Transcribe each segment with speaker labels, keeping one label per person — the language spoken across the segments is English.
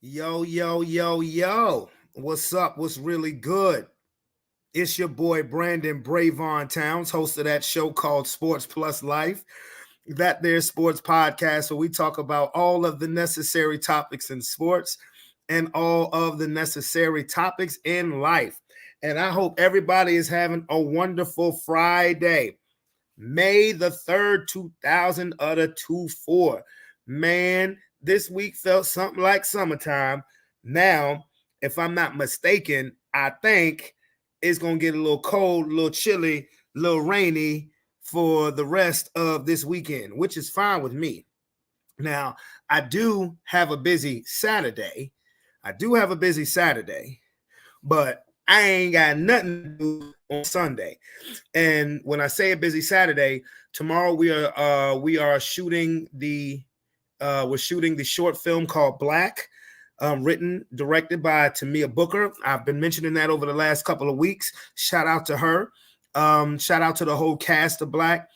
Speaker 1: Yo, yo, yo, yo. What's up? What's really good? It's your boy Brandon Bravon Towns, host of that show called Sports Plus Life. That there sports podcast where we talk about all of the necessary topics in sports and all of the necessary topics in life. And I hope everybody is having a wonderful Friday. May the 3rd, 2024. Man, this week felt something like summertime. Now, if I'm not mistaken, I think it's going to get a little cold, a little chilly, a little rainy for the rest of this weekend, which is fine with me. Now, I do have a busy Saturday. But I ain't got nothing to do on Sunday. And when I say a busy Saturday, tomorrow we are shooting the short film called Black, written, directed by Tamia Booker. I've been mentioning that over the last couple of weeks. Shout out to her. Shout out to the whole cast of Black.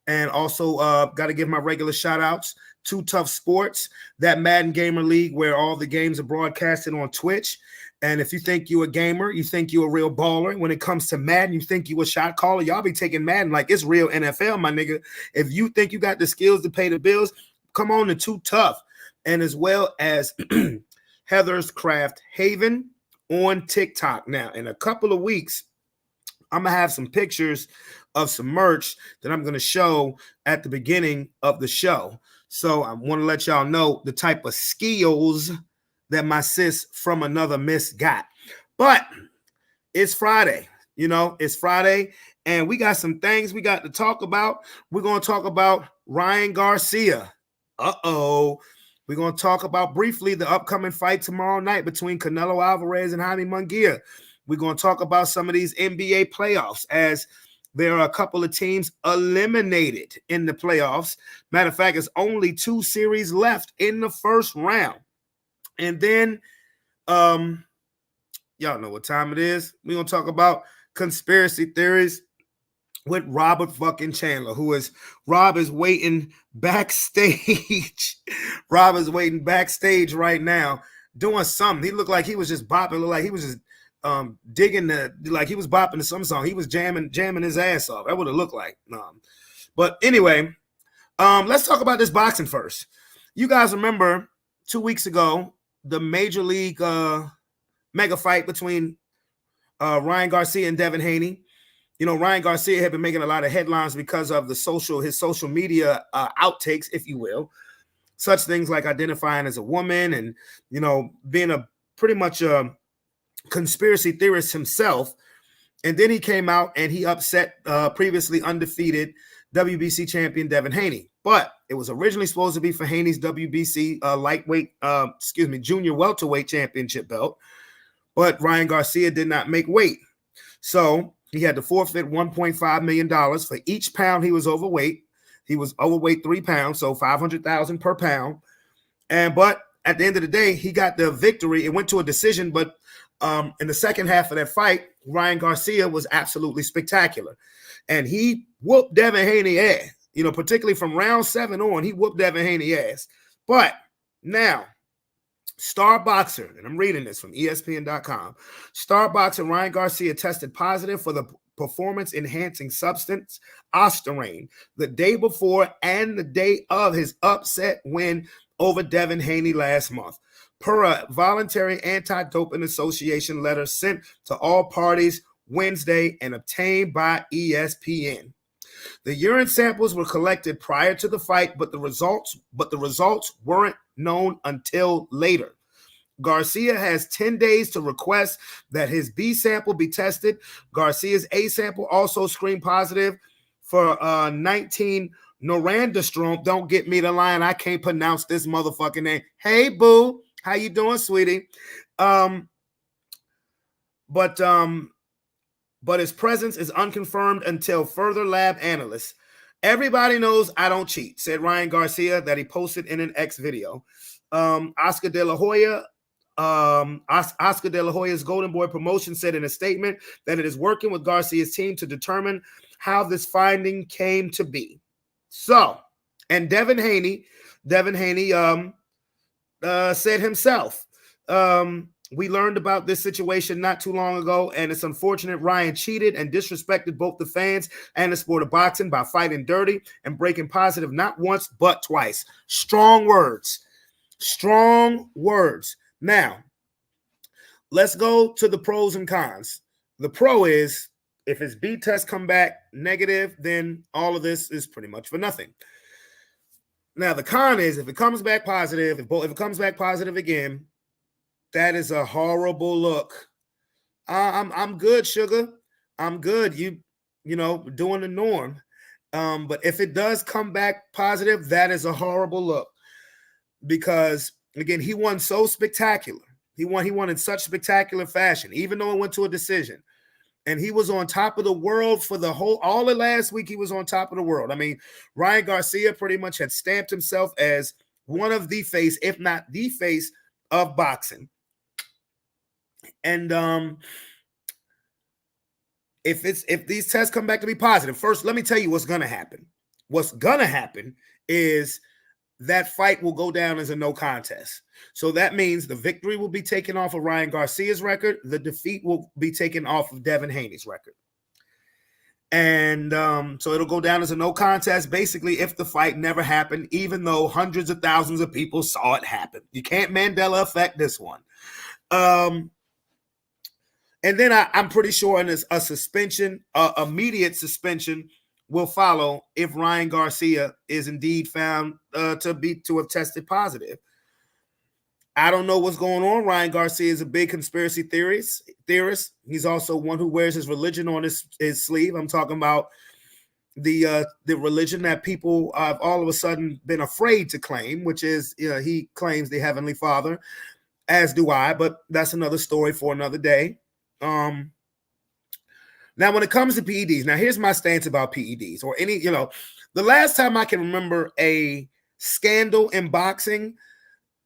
Speaker 1: And also got to give my regular shout outs to Tough Sports, that Madden Gamer League where all the games are broadcasted on Twitch. And if you think you're a gamer, you think you're a real baller. When it comes to Madden, you think you a shot caller. Y'all be taking Madden like it's real NFL, my nigga. If you think you got the skills to pay the bills, come on to Too Tough. And as well as Heather's Craft Haven on TikTok. Now, in a couple of weeks, I'm going to have some pictures of some merch that I'm going to show at the beginning of the show. So I want to let y'all know the type of skills that my sis from another miss got. But it's Friday, it's Friday, and we got some things we got to talk about. We're going to talk about Ryan Garcia. We're going to talk about briefly the upcoming fight tomorrow night between Canelo Alvarez and Jaime Munguia. We're going to talk about some of these NBA playoffs as there are a couple of teams eliminated in the playoffs. Matter of fact, it's only 2 series left in the first round. And then, y'all know what time it is. We're going to talk about conspiracy theories with Robert fucking Chandler, Rob is waiting backstage. Rob is waiting backstage right now doing something. He looked like he was just bopping, looked like he was just digging like he was bopping to some song. He was jamming his ass off. That would have looked like. But anyway, let's talk about this boxing first. You guys remember 2 weeks ago, the major league mega fight between Ryan Garcia and Devin Haney. Ryan Garcia had been making a lot of headlines because of his social media outtakes, if you will. Such things like identifying as a woman and, being a pretty much a conspiracy theorist himself. And then he came out and he upset previously undefeated WBC champion Devin Haney. But it was originally supposed to be for Haney's WBC junior welterweight championship belt. But Ryan Garcia did not make weight. So he had to forfeit $1.5 million for each pound he was overweight. He was overweight 3 pounds, so $500,000 per pound. But at the end of the day, he got the victory. It went to a decision, but in the second half of that fight, Ryan Garcia was absolutely spectacular. And he whooped Devin Haney ass. Particularly from round 7 on, he whooped Devin Haney ass. But now, star boxer, and I'm reading this from ESPN.com, star boxer Ryan Garcia tested positive for the performance-enhancing substance ostarine the day before and the day of his upset win over Devin Haney last month, per a voluntary anti-doping association letter sent to all parties Wednesday and obtained by ESPN. The urine samples were collected prior to the fight, but the results weren't known until later. Garcia has 10 days to request that his B sample be tested. Garcia's A sample also screened positive for 19 norandastrone. Don't get me the line. I can't pronounce this motherfucking name. Hey, boo. How you doing, sweetie? But his presence is unconfirmed until further lab analysts. Everybody knows I don't cheat, said Ryan Garcia, that he posted in an X video. Oscar De La Hoya's Golden Boy promotion said in a statement that it is working with Garcia's team to determine how this finding came to be. So, and Devin Haney said himself, we learned about this situation not too long ago, and it's unfortunate. Ryan cheated and disrespected both the fans and the sport of boxing by fighting dirty and breaking positive not once but twice. Strong words. Strong words. Now, let's go to the pros and cons. The pro is if his B test come back negative, then all of this is pretty much for nothing. Now, the con is if it comes back positive, if it comes back positive again, that is a horrible look. I'm good, sugar. I'm good. You know, doing the norm. But if it does come back positive, that is a horrible look because again, he won so spectacular. He won in such spectacular fashion, even though it went to a decision. And he was on top of the world for all of last week. He was on top of the world. I mean, Ryan Garcia pretty much had stamped himself as one of the face, if not the face, of boxing. And if these tests come back to be positive, first, let me tell you what's going to happen. What's going to happen is that fight will go down as a no contest. So that means the victory will be taken off of Ryan Garcia's record. The defeat will be taken off of Devin Haney's record. And so it'll go down as a no contest, basically, if the fight never happened, even though hundreds of thousands of people saw it happen. You can't Mandela effect this one. And then I'm pretty sure a suspension, immediate suspension, will follow if Ryan Garcia is indeed found to have tested positive. I don't know what's going on. Ryan Garcia is a big conspiracy theorist. He's also one who wears his religion on his sleeve. I'm talking about the religion that people have all of a sudden been afraid to claim, which is he claims the Heavenly Father, as do I, but that's another story for another day. Now, when it comes to PEDs, now here's my stance about PEDs or any, the last time I can remember a scandal in boxing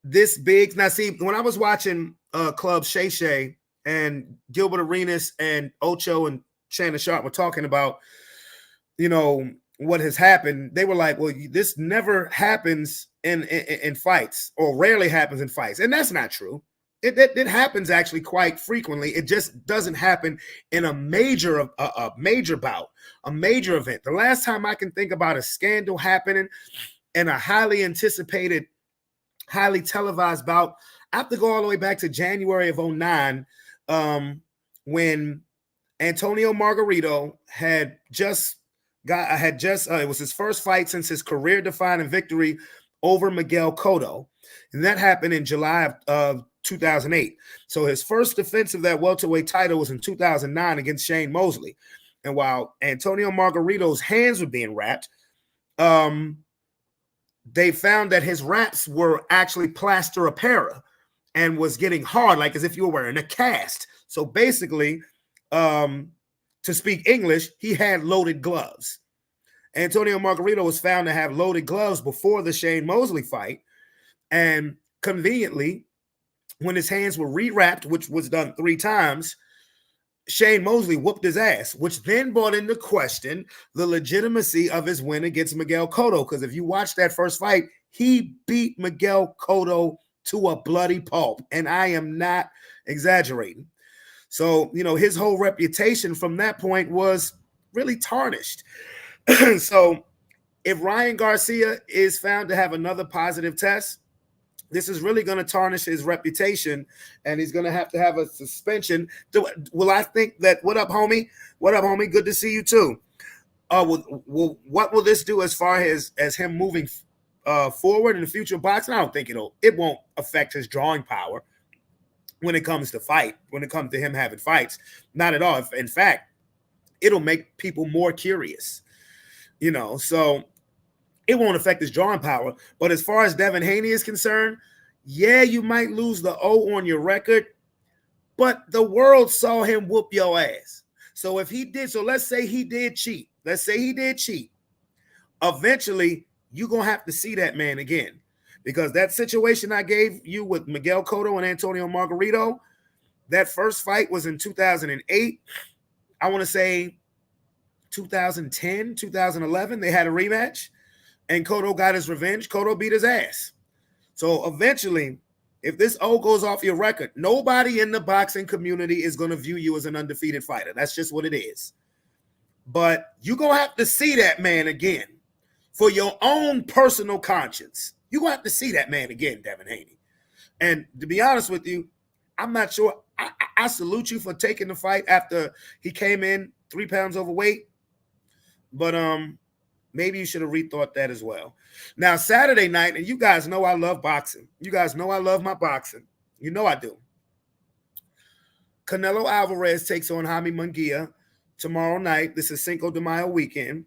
Speaker 1: this big. Now, see, when I was watching Club Shay Shay and Gilbert Arenas and Ocho and Shannon Sharp were talking about, what has happened, they were like, well, this never happens in fights or rarely happens in fights. And that's not true. It happens actually quite frequently. It just doesn't happen in a major bout, a major event. The last time I can think about a scandal happening in a highly anticipated, highly televised bout, I have to go all the way back to January of 2009, when Antonio Margarito it was his first fight since his career-defining victory over Miguel Cotto, and that happened in July of 2008. So his first defense of that welterweight title was in 2009 against Shane Mosley. And while Antonio Margarito's hands were being wrapped, they found that his wraps were actually plaster apera and was getting hard, like as if you were wearing a cast. So basically, to speak English, he had loaded gloves. Antonio Margarito was found to have loaded gloves before the Shane Mosley fight. And conveniently, when his hands were rewrapped, which was done 3 times, Shane Mosley whooped his ass, which then brought into question the legitimacy of his win against Miguel Cotto. Because if you watch that first fight, he beat Miguel Cotto to a bloody pulp. And I am not exaggerating. So, his whole reputation from that point was really tarnished. So if Ryan Garcia is found to have another positive test, this is really going to tarnish his reputation, and he's going to have a suspension. Will I think that? What up, homie? What up, homie? Good to see you too. What will this do as far as him moving forward in the future of boxing? I don't think it won't affect his drawing power when it comes to him having fights. Not at all. In fact, it'll make people more curious. So it won't affect his drawing power. But as far as Devin Haney is concerned, yeah, you might lose the O on your record, but the world saw him whoop your ass. So if he did, let's say he did cheat. Eventually, you're going to have to see that man again. Because that situation I gave you with Miguel Cotto and Antonio Margarito, that first fight was in 2008. I want to say 2010, 2011, they had a rematch. And Cotto got his revenge. Cotto beat his ass. So eventually, If this O goes off your record, nobody in the boxing community is going to view you as an undefeated fighter. That's just what it is. But you're going to have to see that man again for your own personal conscience. You're going to have to see that man again, Devin Haney. And to be honest with you, I'm not sure. I salute you for taking the fight after he came in 3 pounds overweight. But maybe you should have rethought that as well. Now, Saturday night, and you guys know I love boxing. You guys know I love my boxing. You know I do. Canelo Alvarez takes on Jaime Munguia tomorrow night. This is Cinco de Mayo weekend.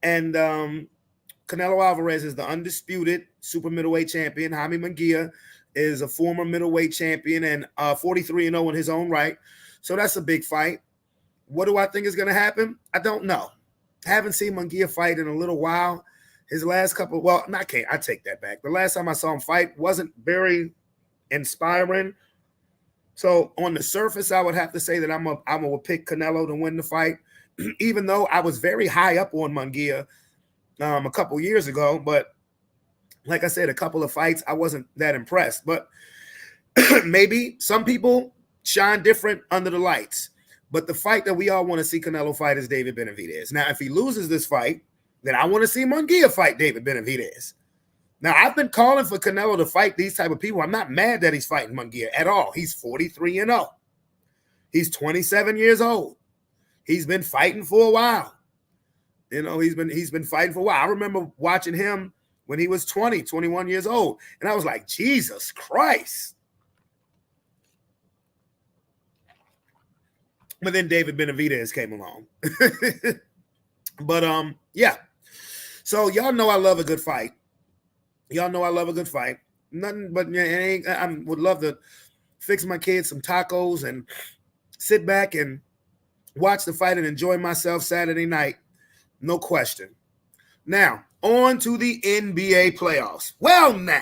Speaker 1: And Canelo Alvarez is the undisputed super middleweight champion. Jaime Munguia is a former middleweight champion and 43-0 in his own right. So that's a big fight. What do I think is going to happen? I don't know. I haven't seen Munguia fight in a little while. His last couple, well, I take that back. The last time I saw him fight wasn't very inspiring. So on the surface, I would have to say that I'm gonna pick Canelo to win the fight, even though I was very high up on Munguia a couple years ago. But like I said, a couple of fights, I wasn't that impressed. But maybe some people shine different under the lights. But the fight that we all want to see Canelo fight is David Benavidez. Now, if he loses this fight, then I want to see Munguia fight David Benavidez. Now, I've been calling for Canelo to fight these type of people. I'm not mad that he's fighting Munguia at all. He's 43-0. He's 27 years old. He's been fighting for a while. You know, he's been fighting for a while. I remember watching him when he was 20, 21 years old. And I was like, Jesus Christ. But then David Benavidez came along. But yeah. So y'all know I love a good fight. Y'all know I love a good fight. Nothing but I would love to fix my kids some tacos and sit back and watch the fight and enjoy myself Saturday night. No question. Now, on to the NBA playoffs. Well now.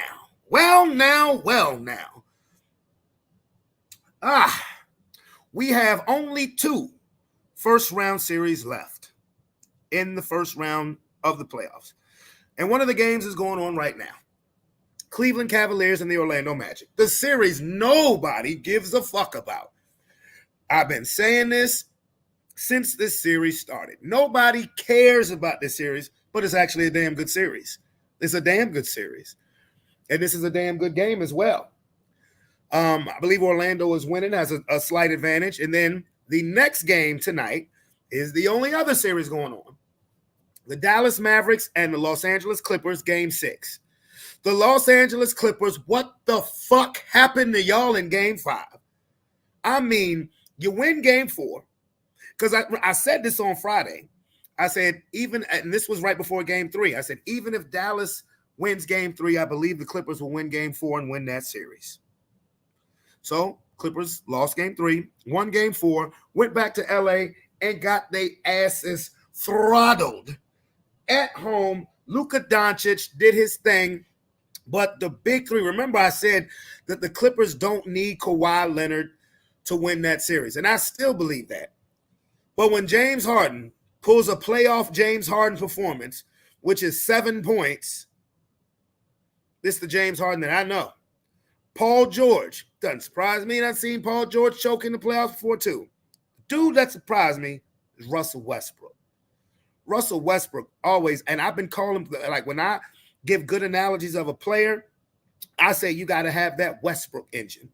Speaker 1: We have only 2 first-round series left in the first round of the playoffs. And one of the games is going on right now. Cleveland Cavaliers and the Orlando Magic. The series nobody gives a fuck about. I've been saying this since this series started. Nobody cares about this series, but it's actually a damn good series. It's a damn good series. And this is a damn good game as well. I believe Orlando is winning, has a slight advantage. And then the next game tonight is the only other series going on. The Dallas Mavericks and the Los Angeles Clippers, Game 6. The Los Angeles Clippers, what the fuck happened to y'all in Game 5? I mean, you win Game 4. Because I said this on Friday. I said, and this was right before Game 3. I said, even if Dallas wins Game 3, I believe the Clippers will win Game 4 and win that series. So Clippers lost Game 3, won Game 4, went back to LA and got their asses throttled at home. Luka Doncic did his thing, but the big 3, remember I said that the Clippers don't need Kawhi Leonard to win that series, and I still believe that. But when James Harden pulls a playoff James Harden performance, which is 7 points, this is the James Harden that I know. Paul George, doesn't surprise me. And I've seen Paul George choke in the playoffs before too. Dude that surprised me is Russell Westbrook. Russell Westbrook always, and I've been calling, like when I give good analogies of a player, I say you got to have that Westbrook engine.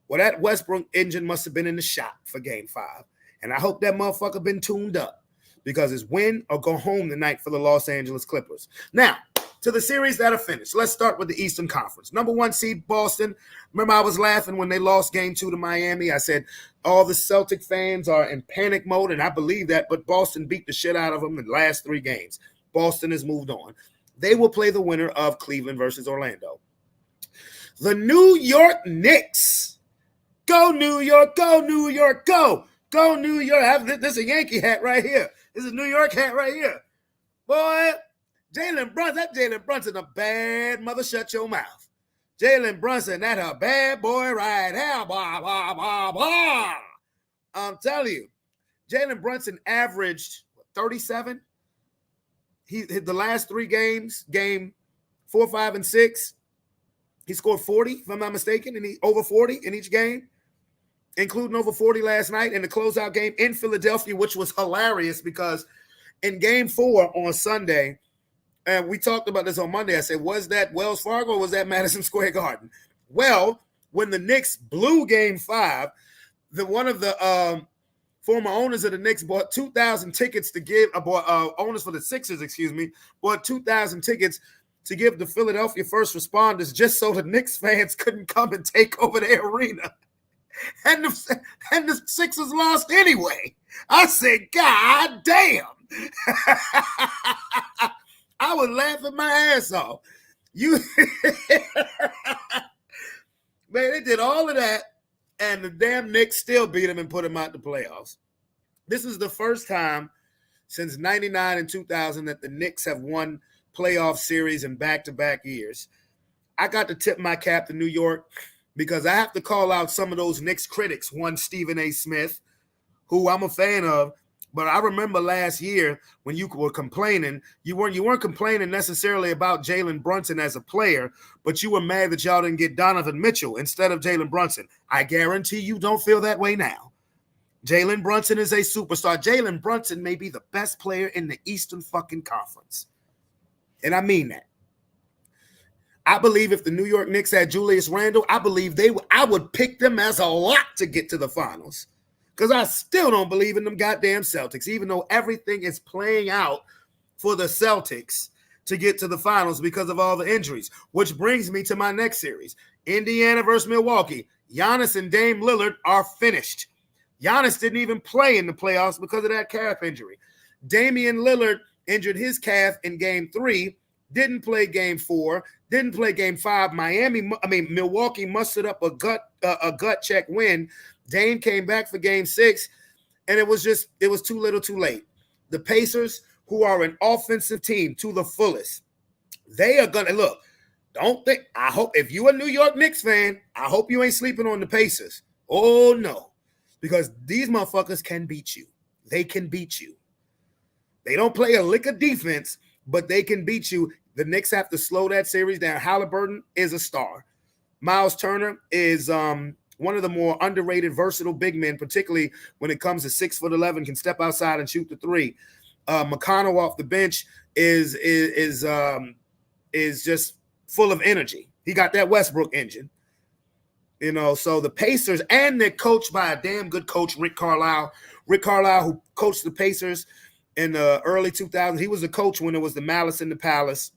Speaker 1: Well, that Westbrook engine must have been in the shop for Game 5. And I hope that motherfucker been tuned up because it's win or go home tonight for the Los Angeles Clippers. Now, to the series that are finished. Let's start with the Eastern Conference. Number 1 seed, Boston. Remember, I was laughing when they lost Game 2 to Miami. I said all the Celtic fans are in panic mode, and I believe that, but Boston beat the shit out of them in the last 3 games. Boston has moved on. They will play the winner of Cleveland versus Orlando. The New York Knicks. Go, New York, go, New York, go. Go, New York. This is a Yankee hat right here. This is a New York hat right here. Boy, Jalen Brunson, a bad mother, shut your mouth. Jalen Brunson, that a bad boy right here. Blah, blah, blah, blah. I'm telling you, Jalen Brunson averaged 37. He hit the last 3 games, game 4, 5, and 6. He scored 40, if I'm not mistaken, and he over 40 in each game, including over 40 last night in the closeout game in Philadelphia, which was hilarious because in game 4 on Sunday, and we talked about this on Monday, I said, was that Wells Fargo or was that Madison Square Garden? Well, when the Knicks blew game 5, one of the former owners of the Knicks bought 2,000 tickets to give, owners for the Sixers, bought 2,000 tickets to give the Philadelphia first responders just so the Knicks fans couldn't come and take over their arena. And the Sixers lost anyway. I said, God damn. I was laughing my ass off. Man, they did all of that, and the damn Knicks still beat them and put them out the playoffs. This is the first time since 99 and 2000 that the Knicks have won playoff series in back-to-back years. I got to tip my cap to New York because I have to call out some of those Knicks critics. One, Stephen A. Smith, who I'm a fan of, but I remember last year when you were complaining, you weren't complaining necessarily about Jalen Brunson as a player, but you were mad that y'all didn't get Donovan Mitchell instead of Jalen Brunson. I guarantee you don't feel that way now. Jalen Brunson is a superstar. Jalen Brunson may be the best player in the Eastern fucking Conference. And I mean that. I believe if the New York Knicks had Julius Randle, I would pick them as a lock to get to the finals. Because I still don't believe in them goddamn Celtics, even though everything is playing out for the Celtics to get to the finals because of all the injuries. Which brings me to my next series. Indiana versus Milwaukee. Giannis and Dame Lillard are finished. Giannis didn't even play in the playoffs because of that calf injury. Damian Lillard injured his calf in game 3, didn't play game 4, didn't play game 5. Milwaukee mustered up a gut check win. Dame came back for game 6, and it was too little too late. The Pacers, who are an offensive team to the fullest, they are going to look. I hope if you're a New York Knicks fan, I hope you ain't sleeping on the Pacers. Oh, no, because these motherfuckers can beat you. They can beat you. They don't play a lick of defense, but they can beat you. The Knicks have to slow that series down. Halliburton is a star. Miles Turner is one of the more underrated, versatile big men, particularly when it comes to 6'11", can step outside and shoot the 3. McConnell off the bench is just full of energy. He got that Westbrook engine. So the Pacers, and they're coached by a damn good coach, Rick Carlisle. Rick Carlisle, who coached the Pacers in the early 2000s. He was a coach when it was the Malice in the Palace.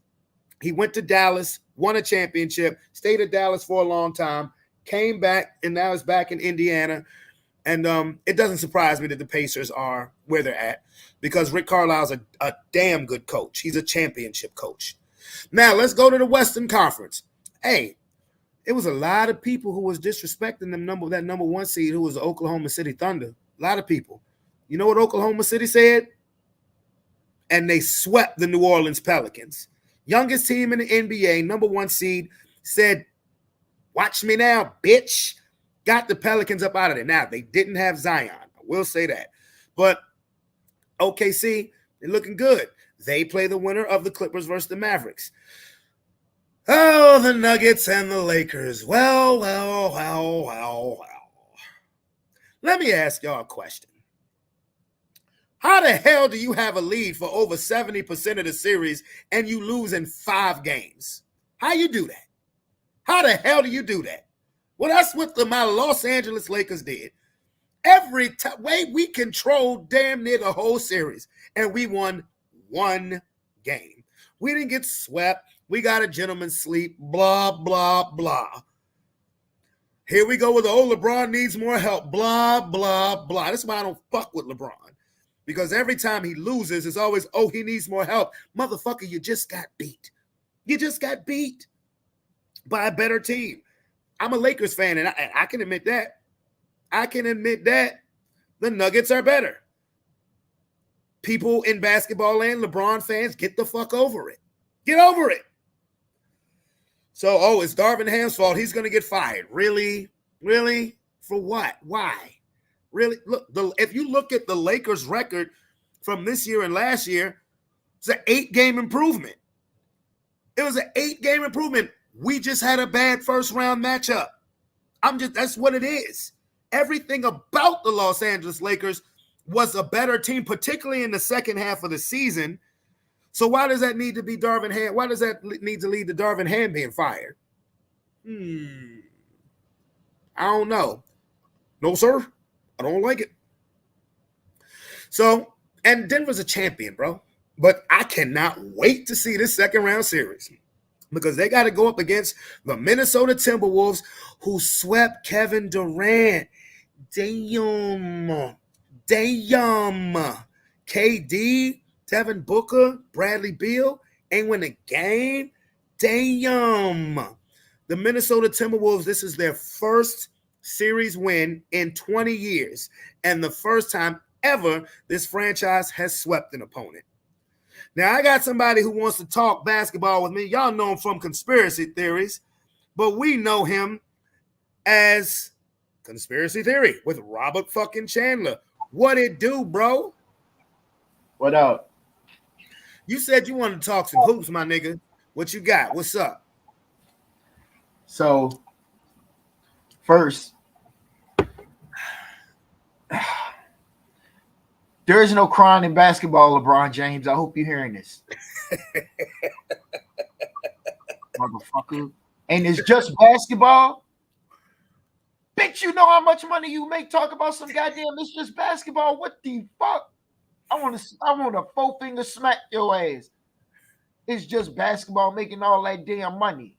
Speaker 1: He went to Dallas, won a championship, stayed at Dallas for a long time, came back, and now is back in Indiana. And it doesn't surprise me that the Pacers are where they're at because Rick Carlisle's a damn good coach. He's a championship coach. Now, let's go to the Western Conference. Hey, it was a lot of people who was disrespecting that number 1 seed who was the Oklahoma City Thunder. A lot of people. You know what Oklahoma City said? And they swept the New Orleans Pelicans. Youngest team in the NBA, number 1 seed, said, watch me now, bitch. Got the Pelicans up out of there. Now, they didn't have Zion. I will say that. But OKC, they're looking good. They play the winner of the Clippers versus the Mavericks. Oh, the Nuggets and the Lakers. Well. Let me ask y'all a question. How the hell do you have a lead for over 70% of the series and you lose in 5 games? How you do that? How the hell do you do that? Well, that's what my Los Angeles Lakers did. Every way we controlled damn near the whole series, and we won 1 game. We didn't get swept. We got a gentleman's sleep, blah, blah, blah. Here we go with LeBron needs more help, blah, blah, blah. That's why I don't fuck with LeBron. Because every time he loses, it's always, he needs more help. Motherfucker, you just got beat. You just got beat by a better team. I'm a Lakers fan, and I can admit that. I can admit that the Nuggets are better. People in basketball land, LeBron fans, get the fuck over it. Get over it. So, it's Darvin Ham's fault. He's going to get fired. Really? Really? For what? Why? Really? Look, if you look at the Lakers' record from this year and last year, it's an 8-game improvement. It was an 8-game improvement. We just had a bad first round matchup. That's what it is. Everything about the Los Angeles Lakers was a better team, particularly in the second half of the season. So why does that need to be Darvin Ham? Why does that need to lead to Darvin Ham being fired? I don't know. No, sir. I don't like it. So, and Denver's a champion, bro. But I cannot wait to see this second round series because they got to go up against the Minnesota Timberwolves who swept Kevin Durant. Damn. KD, Devin Booker, Bradley Beal ain't win a game. Damn. The Minnesota Timberwolves, this is their first series win in 20 years and the first time ever this franchise has swept an opponent. Now, I got somebody who wants to talk basketball with me. Y'all know him from Conspiracy Theories, but we know him as Conspiracy Theory with Robert fucking Chandler. What it do, bro?
Speaker 2: What up?
Speaker 1: You said you wanted to talk some hoops, my nigga. What you got? What's up?
Speaker 2: So, first, there is no crying in basketball, LeBron James. I hope you're hearing this. Motherfucker. And it's just basketball. Bitch, you know how much money you make? Talk about some goddamn, it's just basketball. What the fuck? I want a 4-finger smack your ass. It's just basketball making all that damn money.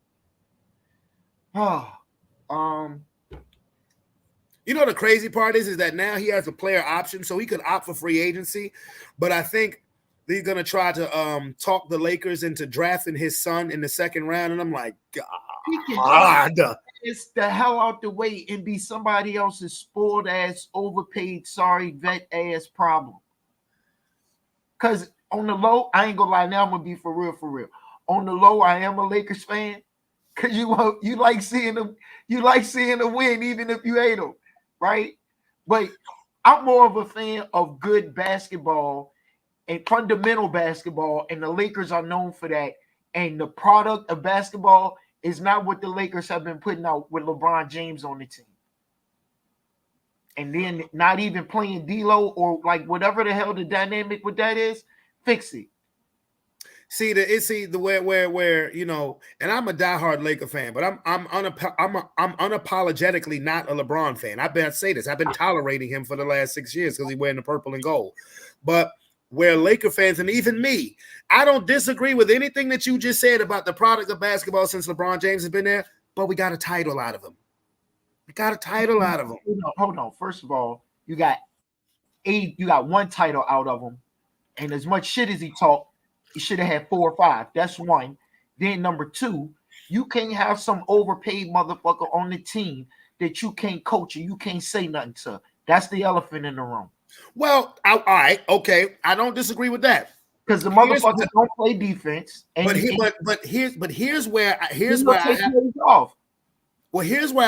Speaker 1: You know the crazy part is that now he has a player option, so he could opt for free agency. But I think they're gonna try to talk the Lakers into drafting his son in the second round, and I'm like, God,
Speaker 2: it's the hell out the way and be somebody else's spoiled ass, overpaid, sorry vet ass problem. Cause on the low, I ain't gonna lie. Now I'm gonna be for real. On the low, I am a Lakers fan. Cause you like seeing them, win, even if you hate them, right? But I'm more of a fan of good basketball and fundamental basketball, and the Lakers are known for that. And the product of basketball is not what the Lakers have been putting out with LeBron James on the team. And then not even playing D-Lo or like whatever the hell the dynamic with that is, fix it.
Speaker 1: See the where you know, and I'm a diehard Laker fan, but I'm unapologetically not a LeBron fan. I've been tolerating him for the last 6 years because he's wearing the purple and gold. But where Laker fans, and even me, I don't disagree with anything that you just said about the product of basketball since LeBron James has been there, but we got a title out of him.
Speaker 2: Hold on. First of all, you got one title out of him. And as much shit as he talked, he should have had 4 or 5. That's one. Then number 2, you can't have some overpaid motherfucker on the team that you can't coach and you can't say nothing to. That's the elephant in the room.
Speaker 1: Well, all right, okay. I don't disagree with that.
Speaker 2: Because the motherfuckers don't play defense.
Speaker 1: But here's where I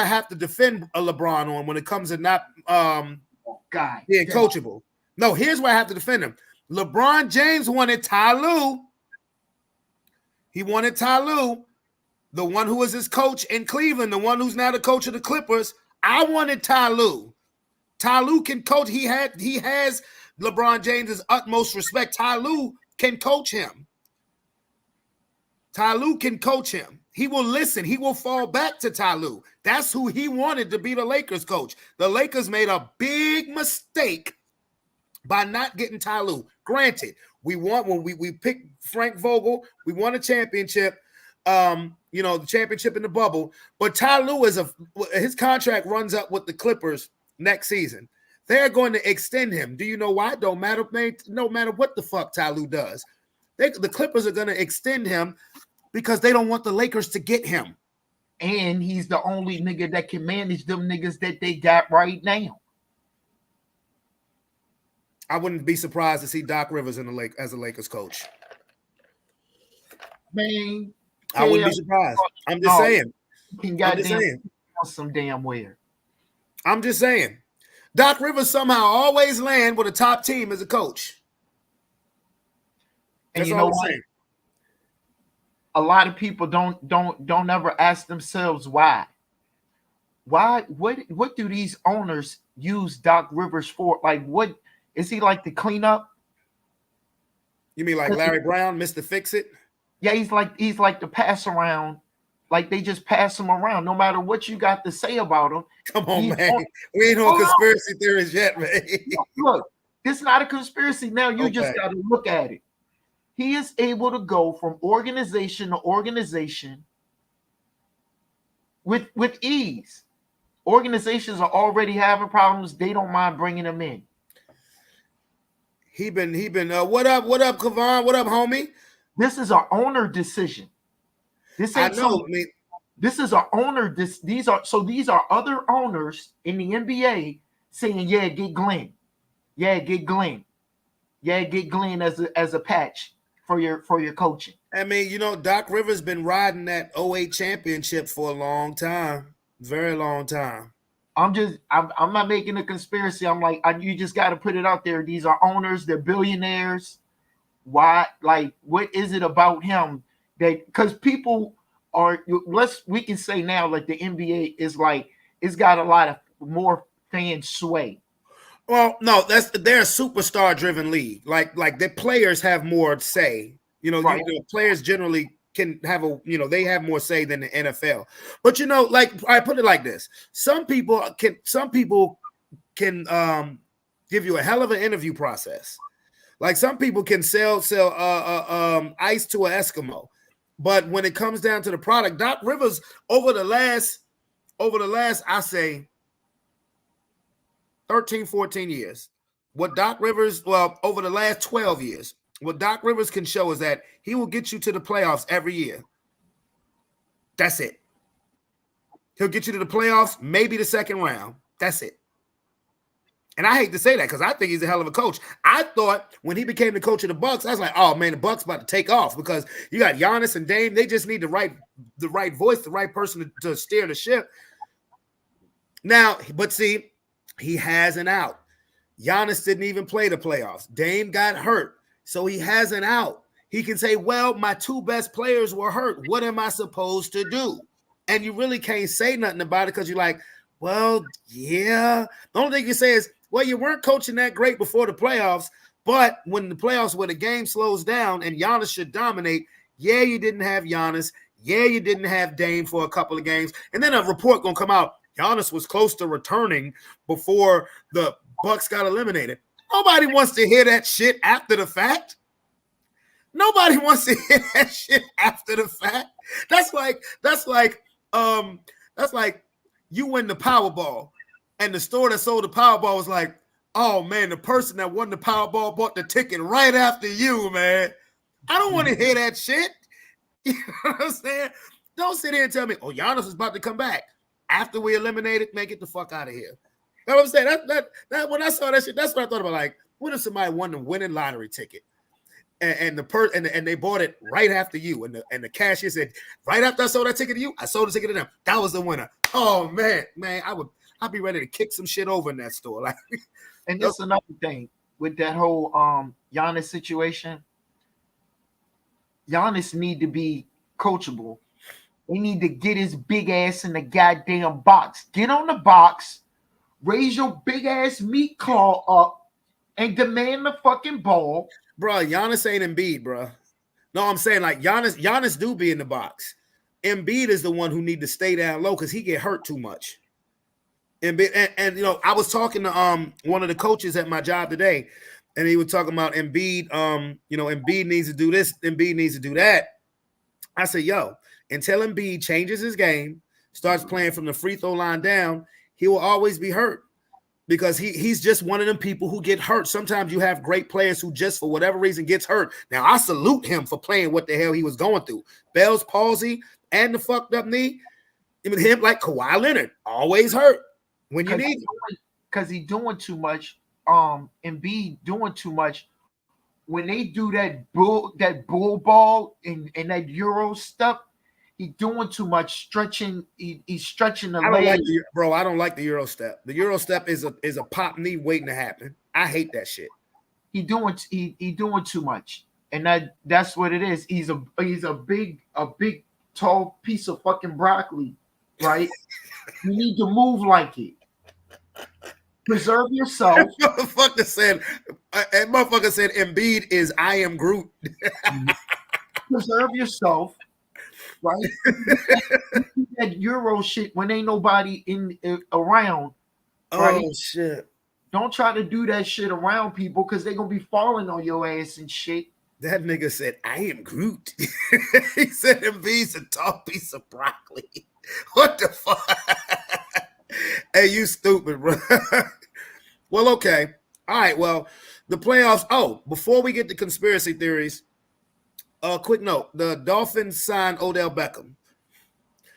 Speaker 1: have to defend a LeBron on when it comes to not being coachable. No, here's where I have to defend him. LeBron James wanted Ty Lue. He wanted Ty Lue, the one who was his coach in Cleveland, the one who's now the coach of the Clippers. I wanted Ty Lue. Ty Lue can coach. He has LeBron James's utmost respect. Ty Lue can coach him. He will listen. He will fall back to Ty Lue. That's who he wanted to be the Lakers coach. The Lakers made a big mistake by not getting Ty Lue. Granted, when we picked Frank Vogel, we won a championship. The championship in the bubble. But Ty Lue his contract runs up with the Clippers next season. They're going to extend him. Do you know why? Don't matter, man. No matter what the fuck Ty Lue does, the Clippers are going to extend him because they don't want the Lakers to get him.
Speaker 2: And he's the only nigga that can manage them niggas that they got right now.
Speaker 1: I wouldn't be surprised to see Doc Rivers as a Lakers coach.
Speaker 2: Man,
Speaker 1: I wouldn't be surprised. I'm just saying.
Speaker 2: Some damn where.
Speaker 1: I'm just saying. Doc Rivers somehow always land with a top team as a coach.
Speaker 2: And you know what? a lot of people don't ever ask themselves why. Why? What do these owners use Doc Rivers for? Like, what is he like to clean up?
Speaker 1: You mean like Larry Brown, Mr. Fix It?
Speaker 2: Yeah, he's like the pass around. Like they just pass him around, no matter what you got to say about him.
Speaker 1: Come on, man. We ain't on conspiracy theories yet, man.
Speaker 2: Look, this is not a conspiracy. Now you just
Speaker 1: Okay.
Speaker 2: got to look at it. He is able to go from organization to organization with ease. Organizations are already having problems. They don't mind bringing them in.
Speaker 1: He been. What up, Kavon? What up, homie?
Speaker 2: This is our owner decision. This ain't
Speaker 1: I know. I mean,
Speaker 2: this is our owner. These are other owners in the NBA saying, "Yeah, get Glenn. Yeah, get Glenn. Yeah, get Glenn as a patch for your coaching."
Speaker 1: I mean, you know, Doc Rivers been riding that '08 championship for a long time, very long time.
Speaker 2: I'm not making a conspiracy. I'm like, you just got to put it out there. These are owners. They're billionaires. Why? Like, what is it about him that? Because people are. We can say now, like the NBA is like it's got a lot of more fan sway.
Speaker 1: Well, no, they're a superstar driven league. Like the players have more say. You know,
Speaker 2: Right.
Speaker 1: the players generally can have they have more say than the NFL. But you know, like I put it like this: some people can give you a hell of an interview process. Like some people can sell ice to an Eskimo, but when it comes down to the product, Doc Rivers over the last I say 13, 14 years, what Doc Rivers, well, over the last 12 years, what Doc Rivers can show is that he will get you to the playoffs every year. That's it. He'll get you to the playoffs, maybe the second round. That's it. And I hate to say that because I think he's a hell of a coach. I thought when he became the coach of the Bucks, I was like, oh man, the Bucks about to take off because you got Giannis and Dame. They just need the right voice, the right person to steer the ship. Now, but see, he has an out. Giannis didn't even play the playoffs. Dame got hurt, so he has an out. He can say, well, my two best players were hurt. What am I supposed to do? And you really can't say nothing about it because you're like, well, yeah. The only thing you say is, well, you weren't coaching that great before the playoffs, but when the playoffs, where the game slows down and Giannis should dominate, yeah, you didn't have Giannis. Yeah, you didn't have Dame for a couple of games. And then a report going to come out, Giannis was close to returning before the Bucks got eliminated. Nobody wants to hear that shit after the fact. Nobody wants to hear that shit after the fact. That's like you win the Powerball, and the store that sold the Powerball was like, oh man, the person that won the Powerball bought the ticket right after you, man. I don't want to hear that shit. You know what I'm saying? Don't sit here and tell me, oh, Giannis is about to come back after we eliminated. Man, get the fuck out of here. You know what I'm saying? That when I saw that shit, that's what I thought about. Like, what if somebody won the winning lottery ticket? And they bought it right after you, and the cashier said, right after I sold that ticket to you, I sold the ticket to them. That was the winner. Oh man, I'd be ready to kick some shit over in that store. Like,
Speaker 2: and that's another thing with that whole Giannis situation. Giannis need to be coachable. They need to get his big ass in the goddamn box. Get on the box, raise your big ass meat claw up, and demand the fucking ball.
Speaker 1: Bro, Giannis ain't Embiid, bro. No, I'm saying like Giannis do be in the box. Embiid is the one who need to stay down low because he get hurt too much. Embiid, and you know, I was talking to one of the coaches at my job today, and he was talking about Embiid. Embiid needs to do this, Embiid needs to do that. I said, yo, until Embiid changes his game, starts playing from the free throw line down, he will always be hurt. Because he's just one of them people who get hurt. Sometimes you have great players who just for whatever reason gets hurt. Now, I salute him for playing what the hell he was going through. Bell's palsy and the fucked up knee. Even him, like Kawhi Leonard, always hurt when you need him.
Speaker 2: Because he's doing too much. Embiid doing too much. When they do that bull ball and that Euro stuff, he's doing too much stretching. He's stretching the leg.
Speaker 1: I don't like the Euro step. The Euro step is a pop knee waiting to happen. I hate that shit.
Speaker 2: He doing too much. and that's what it is. He's a big tall piece of fucking broccoli, right? You need to move like it. Preserve yourself.
Speaker 1: Motherfucker said, Embiid is I am Groot.
Speaker 2: Preserve yourself, right? That Euro shit when ain't nobody around. Right?
Speaker 1: Oh shit!
Speaker 2: Don't try to do that shit around people because they're gonna be falling on your ass and shit.
Speaker 1: That nigga said, I am Groot. He said Embiid's a tall piece of broccoli. What the fuck? Hey, you stupid, bro. Well, okay. All right, well, the playoffs. Oh, before we get to conspiracy theories, quick note. The Dolphins signed Odell Beckham.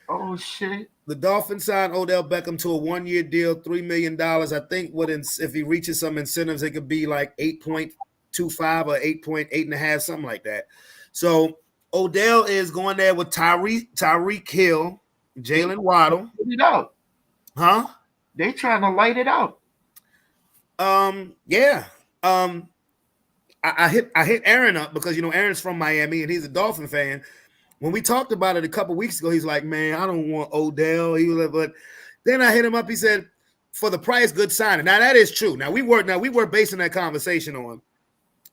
Speaker 2: Oh, shit.
Speaker 1: The Dolphins signed Odell Beckham to a 1-year deal, $3 million. I think if he reaches some incentives, it could be like 8.25 or 8.8.5, something like that. So Odell is going there with Tyreek Hill, Jalen Waddle.
Speaker 2: Light it out.
Speaker 1: Huh?
Speaker 2: They trying to light it out.
Speaker 1: Yeah. I hit Aaron up because Aaron's from Miami and he's a Dolphin fan. When we talked about it a couple weeks ago, he's like, "Man, I don't want Odell." He was like, but then I hit him up. He said, "For the price, good signing." Now that is true. Now we were basing that conversation on,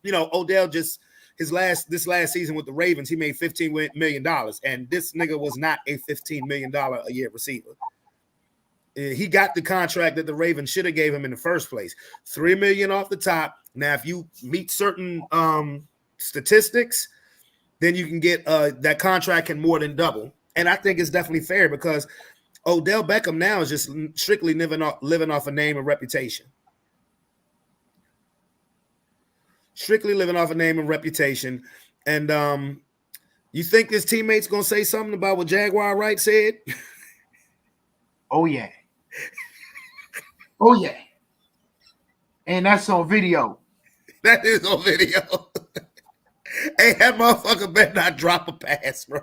Speaker 1: Odell just this last season with the Ravens, he made $15 million, and this nigga was not a $15 million a year receiver. He got the contract that the Ravens should have gave him in the first place. $3 million off the top. Now, if you meet certain statistics, then you can get that contract can more than double. And I think it's definitely fair because Odell Beckham now is just strictly living off a name and reputation. Strictly living off a name and reputation. And you think his teammates going to say something about what Jaguar Wright said?
Speaker 2: Oh, yeah. Oh, yeah. And that's on video.
Speaker 1: That is on video. Hey, that motherfucker better not drop a pass, bro.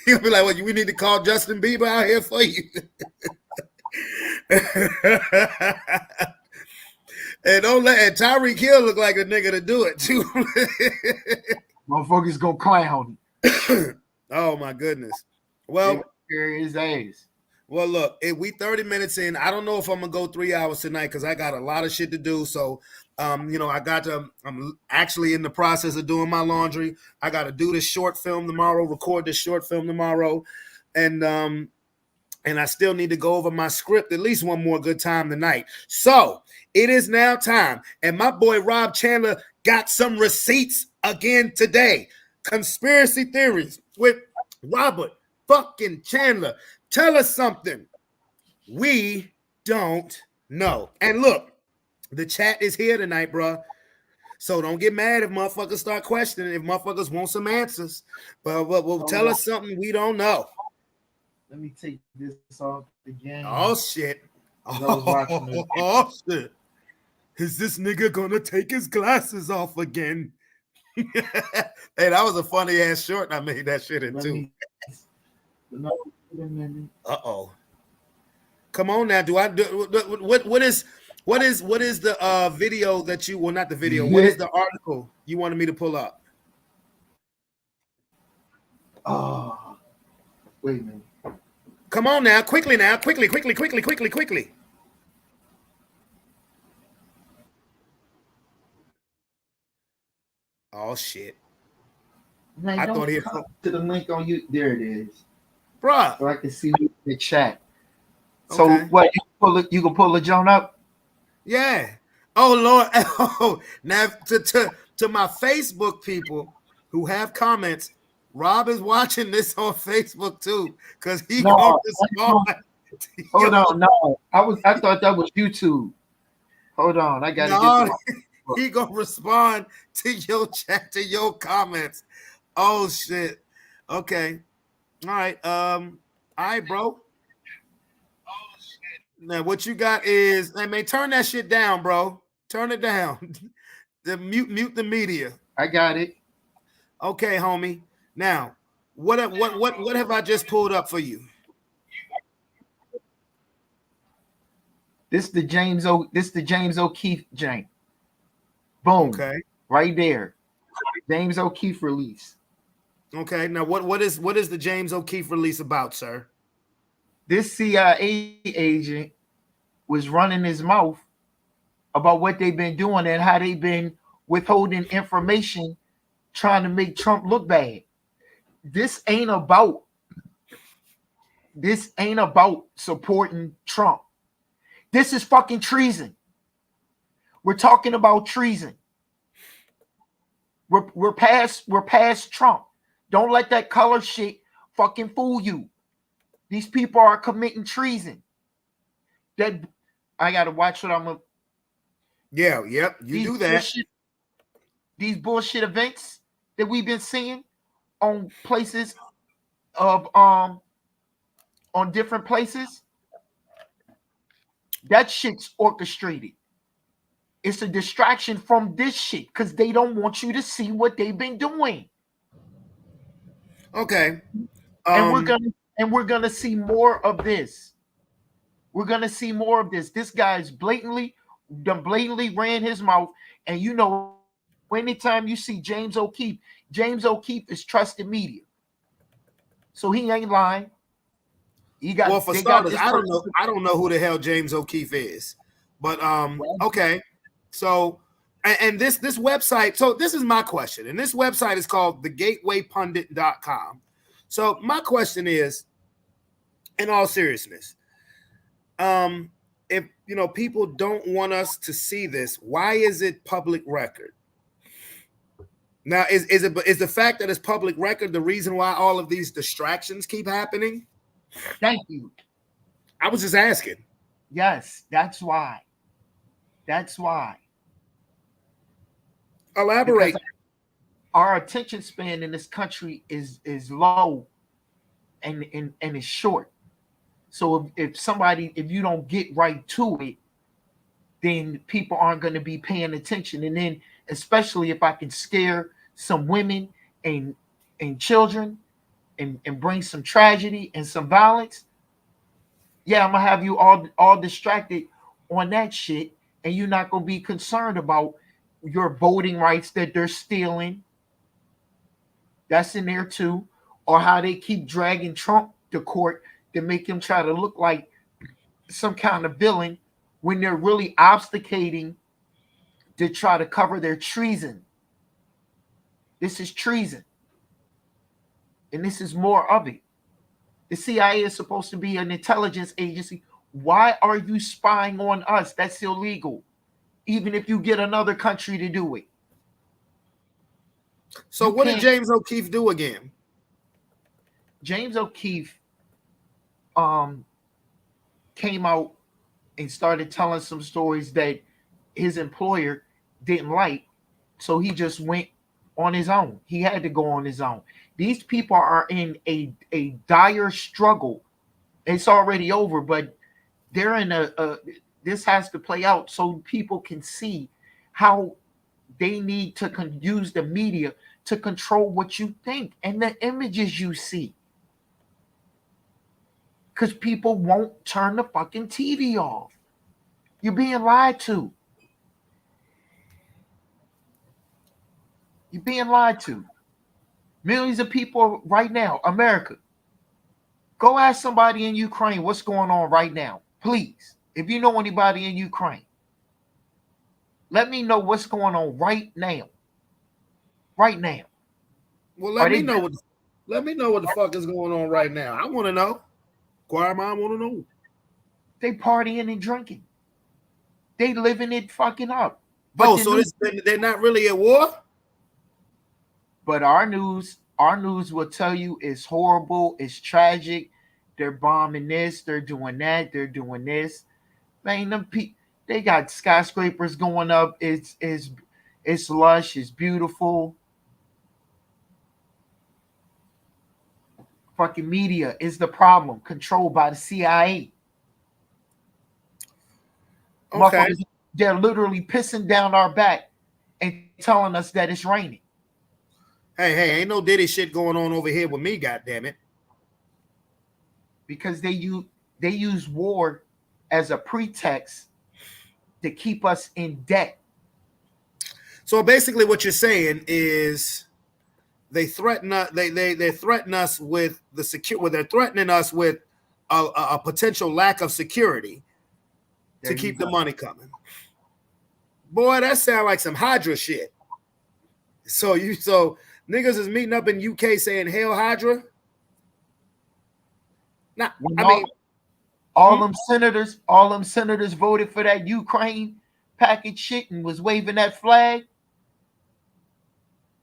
Speaker 1: He'll be like, "Well, we need to call Justin Bieber out here for you." And Tyreek Hill look like a nigga to do it too.
Speaker 2: Motherfuckers gonna clown.
Speaker 1: Oh my goodness. Well,
Speaker 2: his ass.
Speaker 1: Well, look, if we 30 minutes in, I don't know if I'm gonna go 3 hours tonight because I got a lot of shit to do. So, I'm actually in the process of doing my laundry. I got to do this short film tomorrow, record this short film tomorrow, and I still need to go over my script at least one more good time tonight. So it is now time, and my boy Rob Chandler got some receipts again today. Conspiracy theories with Robert fucking Chandler. Tell us something we don't know. And look, the chat is here tonight, bro. So don't get mad if motherfuckers start questioning, if motherfuckers want some answers. But tell us something we don't know.
Speaker 2: Let me take this off again.
Speaker 1: Oh, shit. Oh, shit. Is this nigga gonna take his glasses off again? Hey, that was a funny ass short. I made that shit in too. Uh-oh. Come on now. What is the video that you, well, not the video, what is the article you wanted me to pull up?
Speaker 2: Oh, wait a minute.
Speaker 1: Come on now, quickly. Oh shit.
Speaker 2: Man, I thought he to the link on you. There it is.
Speaker 1: Bruh.
Speaker 2: So I can see the chat. So what, you can pull the John up?
Speaker 1: Yeah. Oh Lord. Oh, now to my Facebook people who have comments, Rob is watching this on Facebook too, because he gonna respond.
Speaker 2: Hold on, no. I thought that was YouTube. Hold on, I gotta get
Speaker 1: he gonna respond to your chat, to your comments. Oh shit. Okay. All right. All right, bro. Now what you got is, hey man, turn that shit down, bro. Turn it down. Mute the media.
Speaker 2: I got it.
Speaker 1: Okay, homie. Now, what have I just pulled up for you?
Speaker 2: This the James O'Keefe Jank. Boom.
Speaker 1: Okay.
Speaker 2: Right there. James O'Keefe release.
Speaker 1: Okay, now what is the James O'Keefe release about, sir?
Speaker 2: This CIA agent was running his mouth about what they've been doing and how they've been withholding information, trying to make Trump look bad. This ain't about this ain't about supporting Trump. This is fucking treason. We're talking about treason. We're past Trump. Don't let that color shit fucking fool you. These people are committing treason. That I gotta watch what I'm gonna.
Speaker 1: Yeah, yep, you do that.
Speaker 2: These bullshit events that we've been seeing on places of on different places, that shit's orchestrated. It's a distraction from this shit because they don't want you to see what they've been doing.
Speaker 1: Okay.
Speaker 2: And we're gonna see more of this. We're gonna see more of this. This guy's blatantly ran his mouth. And anytime you see James O'Keefe is trusted media. So he ain't lying.
Speaker 1: Well, for
Speaker 2: They got
Speaker 1: starters,
Speaker 2: this
Speaker 1: I don't
Speaker 2: person.
Speaker 1: know. I don't know who the hell James O'Keefe is, but okay. So, and this website. So this is my question, and this website is called thegatewaypundit.com. So my question is, in all seriousness, if people don't want us to see this, why is it public record? Now, is the fact that it's public record the reason why all of these distractions keep happening?
Speaker 2: Thank you.
Speaker 1: I was just asking.
Speaker 2: Yes, that's why. That's why.
Speaker 1: Elaborate.
Speaker 2: Because our attention span in this country is low and is short. So if you don't get right to it, then people aren't going to be paying attention. And then especially if I can scare some women and children and bring some tragedy and some violence, yeah, I'm gonna have you all distracted on that shit, and you're not gonna be concerned about your voting rights that they're stealing. That's in there too, or how they keep dragging Trump to court to make him try to look like some kind of villain when they're really obfuscating to try to cover their treason. This is treason, and this is more of it. The CIA is supposed to be an intelligence agency. Why are you spying on us? That's illegal. Even if you get another country to do it.
Speaker 1: So what did James O'Keefe do again?
Speaker 2: James O'Keefe came out and started telling some stories that his employer didn't like. So he just went on his own. He had to go on his own. These people are in a dire struggle. It's already over, but they're in this has to play out so people can see how they need to use the media to control what you think and the images you see. Because people won't turn the fucking TV off. You're being lied to. You're being lied to. Millions of people right now, America. Go ask somebody in Ukraine what's going on right now. Please. If you know anybody in Ukraine, let me know what's going on right now. Right now.
Speaker 1: Well, let me know what the fuck is going on right now. I want to know. Choir mom want to know.
Speaker 2: They partying and drinking. They living it fucking up.
Speaker 1: But so they're not really at war?
Speaker 2: But our news will tell you it's horrible, it's tragic. They're bombing this, they're doing that, they're doing this. Man, they got skyscrapers going up. It's lush, it's beautiful. Fucking media is the problem, controlled by the CIA.
Speaker 1: Okay.
Speaker 2: They're literally pissing down our back and telling us that it's raining.
Speaker 1: Hey, ain't no Diddy shit going on over here with me, goddammit.
Speaker 2: Because they use war as a pretext to keep us in debt.
Speaker 1: So basically, what you're saying is they threaten us. They threaten us with the secure. Well, they're threatening us with a potential lack of security
Speaker 2: There
Speaker 1: to
Speaker 2: you
Speaker 1: keep
Speaker 2: go.
Speaker 1: the money coming. Boy, that sound like some Hydra shit. So niggas is meeting up in UK saying "Hail Hydra." Nah,
Speaker 2: When
Speaker 1: I mean,
Speaker 2: all them senators voted for that Ukraine package shit and was waving that flag.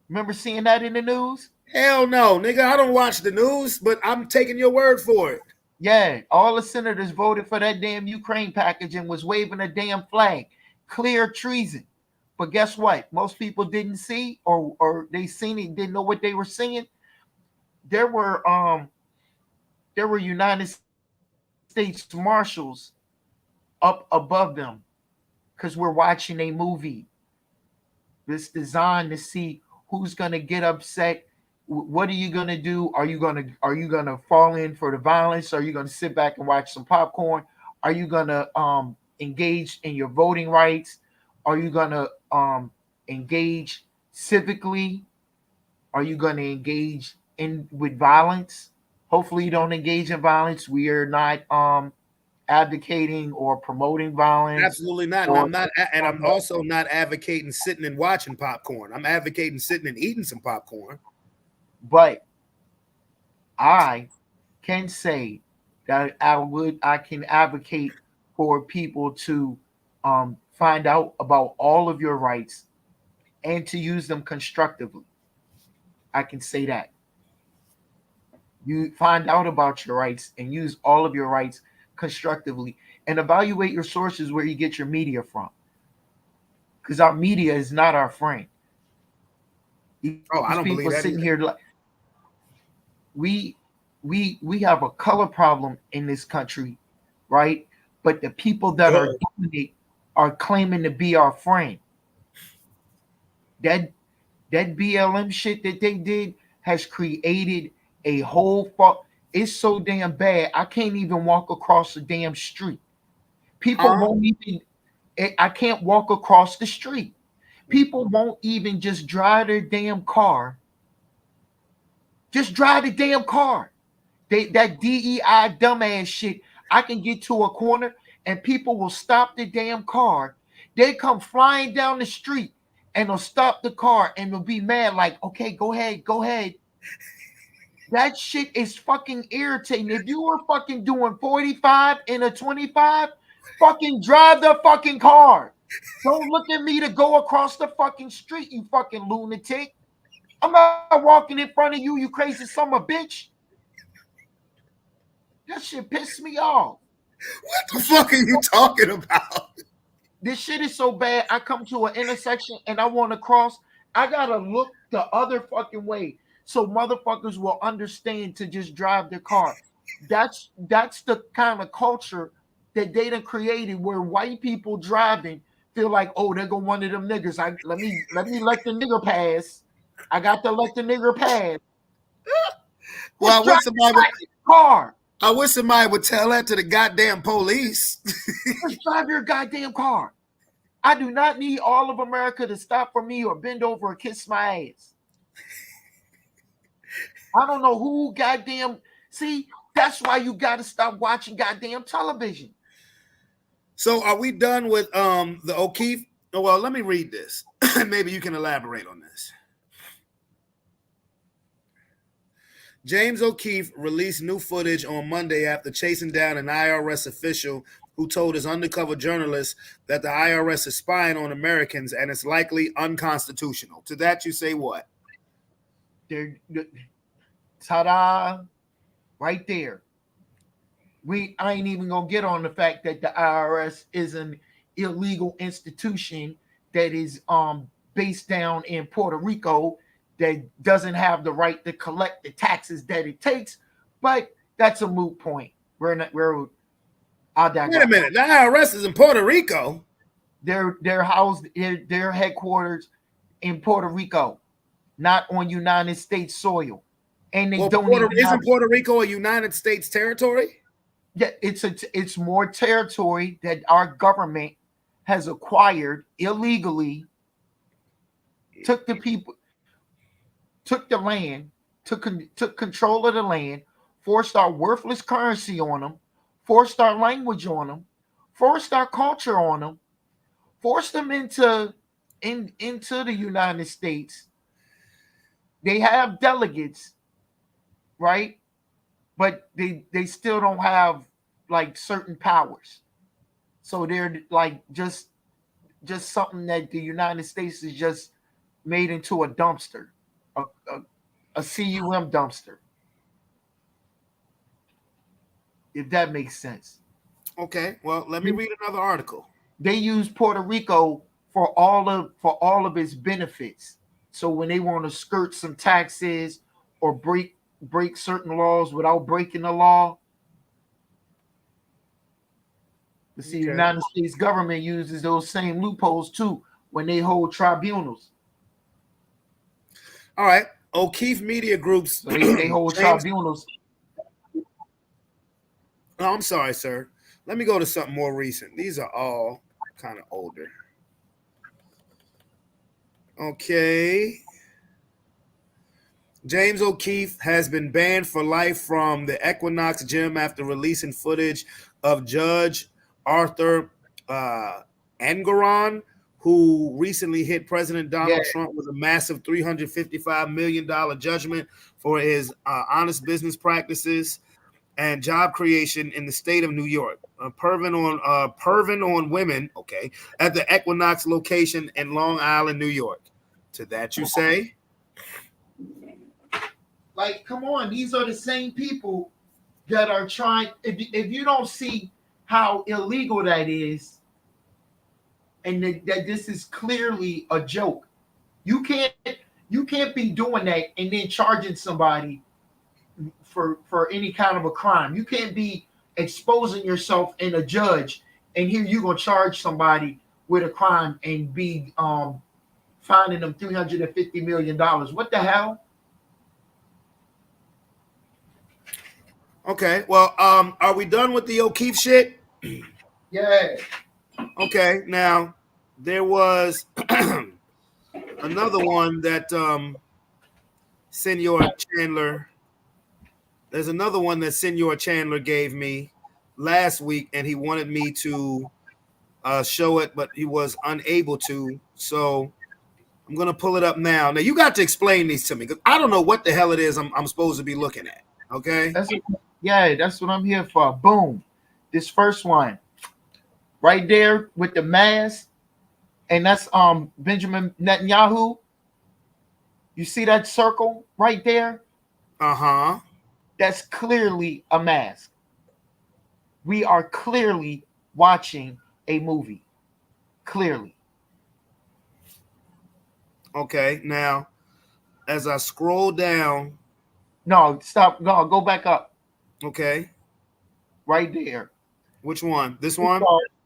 Speaker 2: Remember seeing that in the news?
Speaker 1: hell no, nigga. I don't watch the news, but I'm taking your word for it.
Speaker 2: Yeah, all the senators voted for that damn Ukraine package and was waving a damn flag. Clear treason. But guess what? Most people didn't see, or they seen it, didn't know what they were seeing. There were United States Marshals up above them because we're watching a movie. It's designed to see who's gonna get upset. What are you gonna do? Are you gonna fall in for the violence? Are you gonna sit back and watch some popcorn? Are you gonna engage in your voting rights? Are you gonna engage civically? Are you gonna engage in with violence? Hopefully you don't engage in violence. We are not advocating or promoting violence
Speaker 1: Absolutely not. And
Speaker 2: or
Speaker 1: I'm not, and I'm also not advocating sitting and watching popcorn. I'm advocating sitting and eating some popcorn.
Speaker 2: but I can say that I can advocate for people to find out about all of your rights and to use them constructively. I can say that you find out about your rights and use all of your rights constructively and evaluate your sources where you get your media from, because our media is not our friend. These
Speaker 1: Oh, I
Speaker 2: people
Speaker 1: don't believe
Speaker 2: sitting
Speaker 1: that
Speaker 2: here
Speaker 1: either.
Speaker 2: like we we have a color problem in this country, right? But the people that are
Speaker 1: Uh-oh.
Speaker 2: doing it are claiming to be our friend. That that BLM shit that they did has created a whole it's so damn bad. I can't even walk across the damn street. People
Speaker 1: Huh?
Speaker 2: won't even I can't walk across the street. People won't even just drive their damn car. Just drive the damn car. That DEI dumbass shit. I can get to a corner and people will stop the damn car. They come flying down the street and they'll stop the car and they'll be mad, like, okay, go ahead, go ahead. That shit is fucking irritating. If you were fucking doing 45 in a 25, fucking drive the fucking car. Don't look at me to go across the fucking street, you fucking lunatic. I'm not walking in front of you, you crazy son of a bitch. That shit pissed me off.
Speaker 1: What the
Speaker 2: This shit
Speaker 1: fuck are
Speaker 2: is
Speaker 1: you
Speaker 2: so,
Speaker 1: talking about?
Speaker 2: this shit is so bad. I come to an intersection and I want to cross. I gotta look the other fucking way so motherfuckers will understand to just drive their car. That's the kind of culture that they done created where white people driving feel like, oh, they're going one of them niggas. Let the nigger pass. I got to let the nigger pass.
Speaker 1: Well,
Speaker 2: Just drive your goddamn car.
Speaker 1: I wish somebody would tell that to the goddamn police.
Speaker 2: Just drive your goddamn car. I do not need all of America to stop for me or bend over or kiss my ass. I don't know who goddamn. See, that's why you got to stop watching goddamn television.
Speaker 1: So are we done with the O'Keefe? Oh, well, let me read this. Maybe you can elaborate on this. James O'Keefe released new footage on Monday after chasing down an IRS official who told his undercover journalist that the IRS is spying on Americans and it's likely unconstitutional. To that you say what?
Speaker 2: They're, ta-da, right there. I ain't even gonna get on the fact that the IRS is an illegal institution that is based down in Puerto Rico that doesn't have the right to collect the taxes that it takes. But that's a moot point. I'll
Speaker 1: Wait a
Speaker 2: digress.
Speaker 1: minute. The IRS is in Puerto Rico.
Speaker 2: They're housed their headquarters in Puerto Rico, not on United States soil, and they
Speaker 1: Well,
Speaker 2: don't even have.
Speaker 1: isn't Puerto Rico a United States territory?
Speaker 2: Yeah, it's more territory that our government has acquired illegally took the people, took the land, took control of the land, forced our worthless currency on them, forced our language on them, forced our culture on them, forced them into the United States. They have delegates, right? But they still don't have like certain powers. So they're like just something that the United States is just made into a dumpster, a, a, a CUM dumpster, if that makes sense.
Speaker 1: Okay, well, let me read another article.
Speaker 2: They use Puerto Rico for all of its benefits. So when they want to skirt some taxes or break certain laws without breaking the law, the
Speaker 1: Okay.
Speaker 2: United States government uses those same loopholes too when they hold tribunals.
Speaker 1: All right. O'Keefe Media Group's
Speaker 2: So they hold
Speaker 1: James.
Speaker 2: tribunals.
Speaker 1: Oh, I'm sorry, sir. Let me go to something more recent. These are all kind of older. Okay. James O'Keefe has been banned for life from the Equinox Gym after releasing footage of Judge Arthur Engoron, who recently hit President
Speaker 2: Yeah,
Speaker 1: Donald Trump with a massive $355 million judgment for his honest business practices and job creation in the state of New York. Pervin on women, okay, at the Equinox location in Long Island, New York. To that you say?
Speaker 2: like come on, these are the same people that are trying. If you don't see how illegal that is, and that this is clearly a joke, you can't you can't be doing that and then charging somebody for any kind of a crime. You can't be exposing yourself in a judge, and here you gonna charge somebody with a crime and be finding them $350 million. What the hell?
Speaker 1: Okay. Well, are we done with the O'Keefe shit?
Speaker 2: Yeah.
Speaker 1: Okay. Now there was another one that Senor Chandler. There's another one that Senor Chandler gave me last week, and he wanted me to show it, but he was unable to. So I'm gonna pull it up now. Now you got to explain these to me because I don't know what the hell it is I'm supposed to be looking at. Okay.
Speaker 2: That's what I'm here for. Boom. This first one right there with the mask, and that's Benjamin Netanyahu. You see that circle right there?
Speaker 1: Uh-huh.
Speaker 2: That's clearly a mask. We are clearly watching a movie. Clearly.
Speaker 1: Okay. Now, as I scroll down,
Speaker 2: No, stop. No, go back up.
Speaker 1: okay.
Speaker 2: Right there.
Speaker 1: Which one? This one?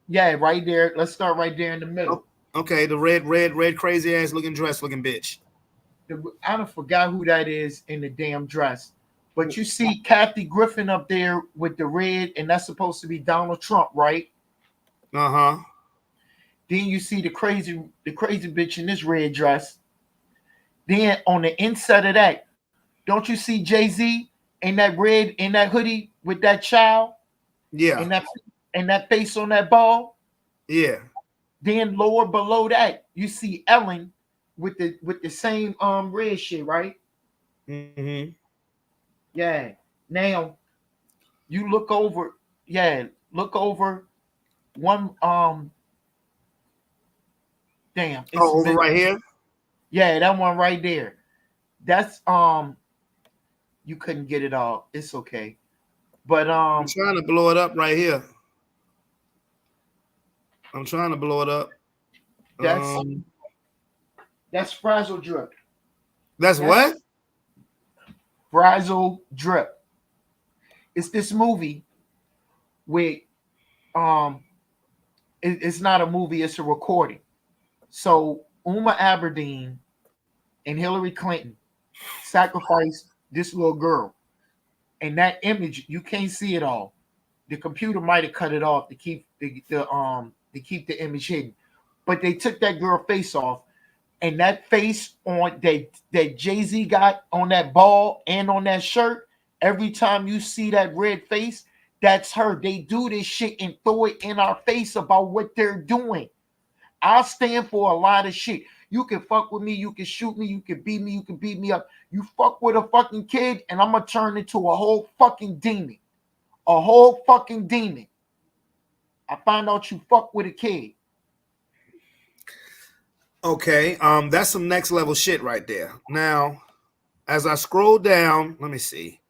Speaker 2: Yeah, right there. Let's start right there in the middle.
Speaker 1: Okay, the red, crazy ass looking dress looking bitch.
Speaker 2: I don't forgot who that is in the damn dress. But you see Kathy Griffin up there with the red, and that's supposed to be Donald Trump, right?
Speaker 1: Uh-huh.
Speaker 2: Then you see the crazy bitch in this red dress. Then on the inside of that, don't you see Jay-Z in that red, in that hoodie with that child?
Speaker 1: Yeah.
Speaker 2: And that face on that ball?
Speaker 1: Yeah.
Speaker 2: Then lower below that, you see Ellen with the same red shit, right?
Speaker 1: Mm-hmm.
Speaker 2: Yeah. Now you look over, look over one damn,
Speaker 1: Oh, over right here?
Speaker 2: Yeah, that one right there. That's you couldn't get it all. It's okay. But
Speaker 1: I'm trying to blow it up right here. I'm trying to blow it up.
Speaker 2: That's Frazzle Drip.
Speaker 1: That's what?
Speaker 2: Frazzle Drip. It's this movie with it's not a movie, it's a recording. So Uma Aberdeen and Hillary Clinton sacrificed this little girl. And that image, you can't see it all. The computer might have cut it off to keep the image hidden. But they took that girl face off, And that face on that Jay-Z got on that ball and on that shirt, every time you see that red face, that's her. They do this shit and throw it in our face about what they're doing. I stand for a lot of shit. You can fuck with me, you can shoot me, you can beat me, you can beat me up. You fuck with a fucking kid, and I'm gonna turn into a whole fucking demon. A whole fucking demon. I find out you fuck with a kid.
Speaker 1: Okay, that's some next level shit right there. Now, as I scroll down, let me see.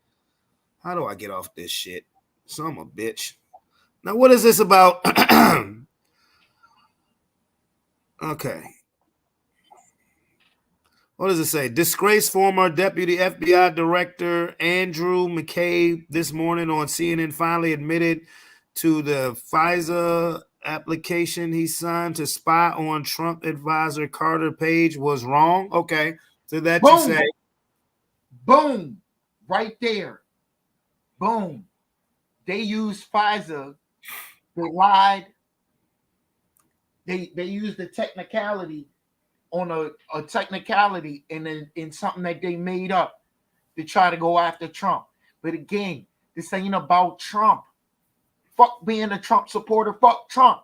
Speaker 1: How do I get off this shit? Son of a bitch. Now, what is this about? Okay. What does it say? Disgraced former deputy FBI director Andrew McCabe this morning on CNN finally admitted to the FISA application he signed to spy on Trump advisor Carter Page was wrong. Okay. So that you
Speaker 2: Boom.
Speaker 1: say.
Speaker 2: Boom. Right there. Boom. They used FISA. They lied. They used the technicality on a technicality and in something that they made up to try to go after Trump. But again, this ain't about Trump. Fuck being a Trump supporter. Fuck Trump.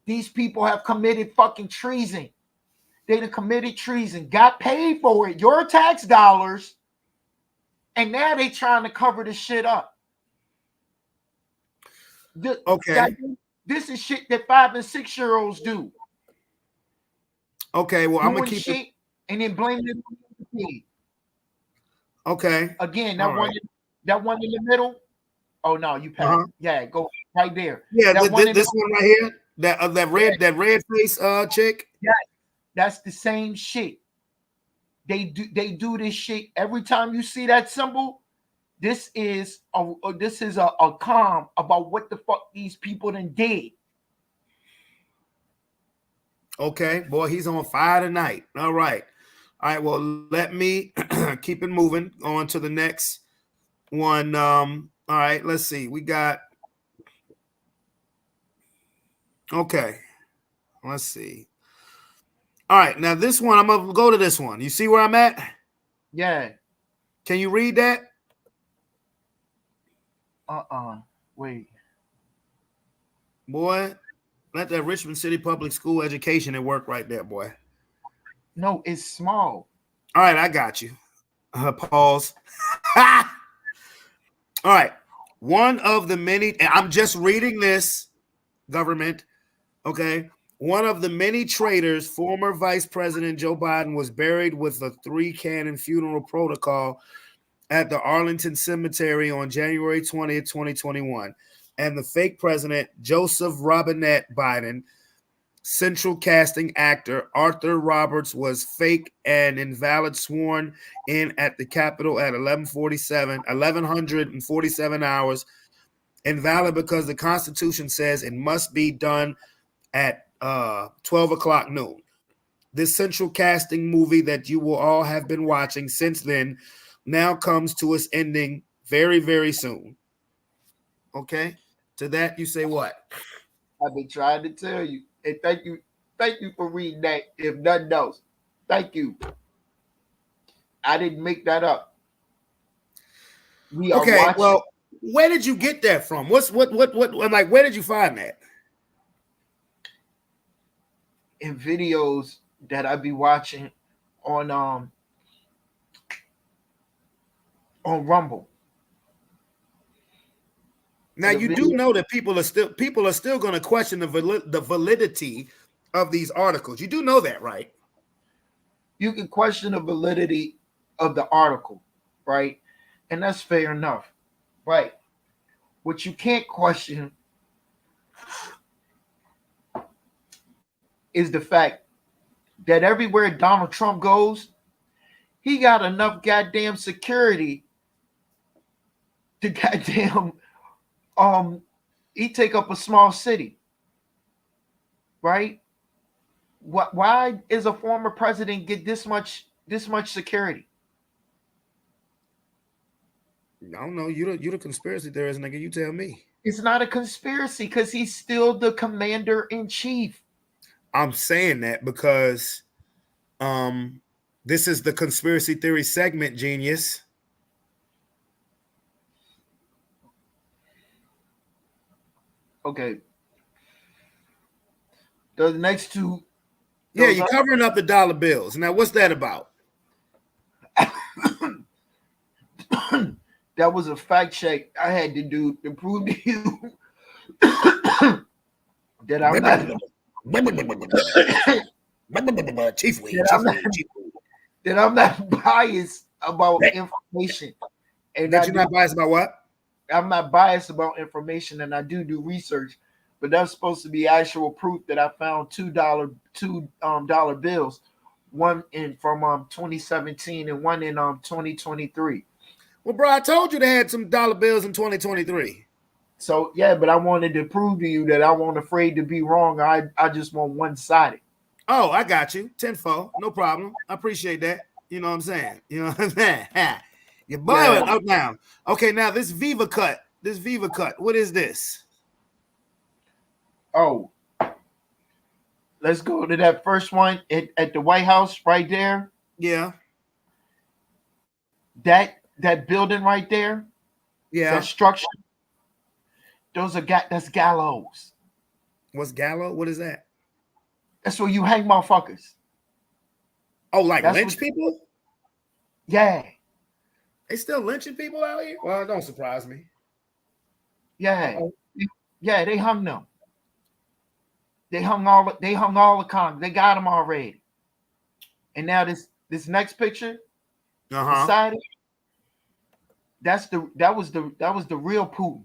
Speaker 2: These people have committed fucking treason. They done committed treason, got paid for it, your tax dollars, and now they trying to cover the shit up.
Speaker 1: Okay.
Speaker 2: This is shit that 5 and 6-year-olds do.
Speaker 1: Okay, well, I'm
Speaker 2: Doing
Speaker 1: gonna keep
Speaker 2: shit
Speaker 1: it.
Speaker 2: and then blaming it on the kid.
Speaker 1: Okay.
Speaker 2: Again, that one in the middle. Oh no, you passed. Yeah, go right there.
Speaker 1: Yeah,
Speaker 2: that
Speaker 1: this one right here, that red face chick.
Speaker 2: Yeah, that's the same shit. They do this shit every time you see that symbol. This is a calm about what the fuck these people done did.
Speaker 1: Okay, boy, he's on fire tonight. All right. Well, let me keep it moving on to the next one. All right, let's see. We got. Okay, let's see. All right, now this one, I'm gonna go to this one. You see where I'm at?
Speaker 2: Yeah.
Speaker 1: Can you read that?
Speaker 2: Wait.
Speaker 1: Boy, let that Richmond City Public School education at work right there, boy.
Speaker 2: No, it's small.
Speaker 1: All right, I got you. Pause. All right. One of the many, I'm just reading this, government. Okay. One of the many traitors, former Vice President Joe Biden, was buried with a 3-cannon funeral protocol at the Arlington Cemetery on January 20th, 2021. And the fake president, Joseph Robinette Biden, central casting actor Arthur Roberts, was fake and invalid sworn in at the Capitol at 1147 hours. Invalid because the Constitution says it must be done at 12 o'clock noon. This central casting movie that you will all have been watching since then now comes to its ending very, very soon. Okay? To that, you say what?
Speaker 2: I've been trying to tell you. And thank you for reading that, if nothing else. Thank you. I didn't make that up. We are
Speaker 1: okay,
Speaker 2: watching.
Speaker 1: Well, where did you get that from? What like where did you find that?
Speaker 2: In videos that I be watching on Rumble.
Speaker 1: Now you do know that people are still going to question the validity of these articles. You do know that, right?
Speaker 2: You can question the validity of the article, right? And that's fair enough, right? What you can't question is the fact that everywhere Donald Trump goes, he got enough goddamn security to goddamn he take up a small city, right? Why is a former president get this much security?
Speaker 1: I don't know. You the conspiracy theorist, nigga. You tell me.
Speaker 2: It's not a conspiracy because he's still the commander in chief.
Speaker 1: I'm saying that because This is the conspiracy theory segment, genius.
Speaker 2: Okay. The next two.
Speaker 1: Yeah, you're covering up the dollar bills. Now, what's that about?
Speaker 2: That was a fact check I had to do to prove to you that I'm not
Speaker 1: Chief
Speaker 2: that I'm not biased about information, and
Speaker 1: that you're not biased about what?
Speaker 2: I'm not biased about information, and I do research, but that's supposed to be actual proof that I found $2 bills, one in from 2017 and one in 2023.
Speaker 1: Well, bro, I told you they had some dollar bills in 2023.
Speaker 2: So yeah, but I wanted to prove to you that I wasn't afraid to be wrong. I just want one sided.
Speaker 1: Oh, I got you. Tenfold, no problem. I appreciate that. You know what I'm saying? You know what I'm saying? You're boiling up now. Okay, now this Viva cut. What is this?
Speaker 2: Oh, let's go to that first one at the White House right there.
Speaker 1: Yeah.
Speaker 2: That building right there.
Speaker 1: Yeah.
Speaker 2: That structure. That's gallows.
Speaker 1: What's gallows? What is that?
Speaker 2: That's where you hang motherfuckers.
Speaker 1: Oh, like lynch people?
Speaker 2: Yeah.
Speaker 1: They still lynching people out here? Well, it don't surprise me.
Speaker 2: Yeah. Oh. Yeah, they hung them. They hung all the cons. They got them already. And now this next picture, beside it, that was the real Putin.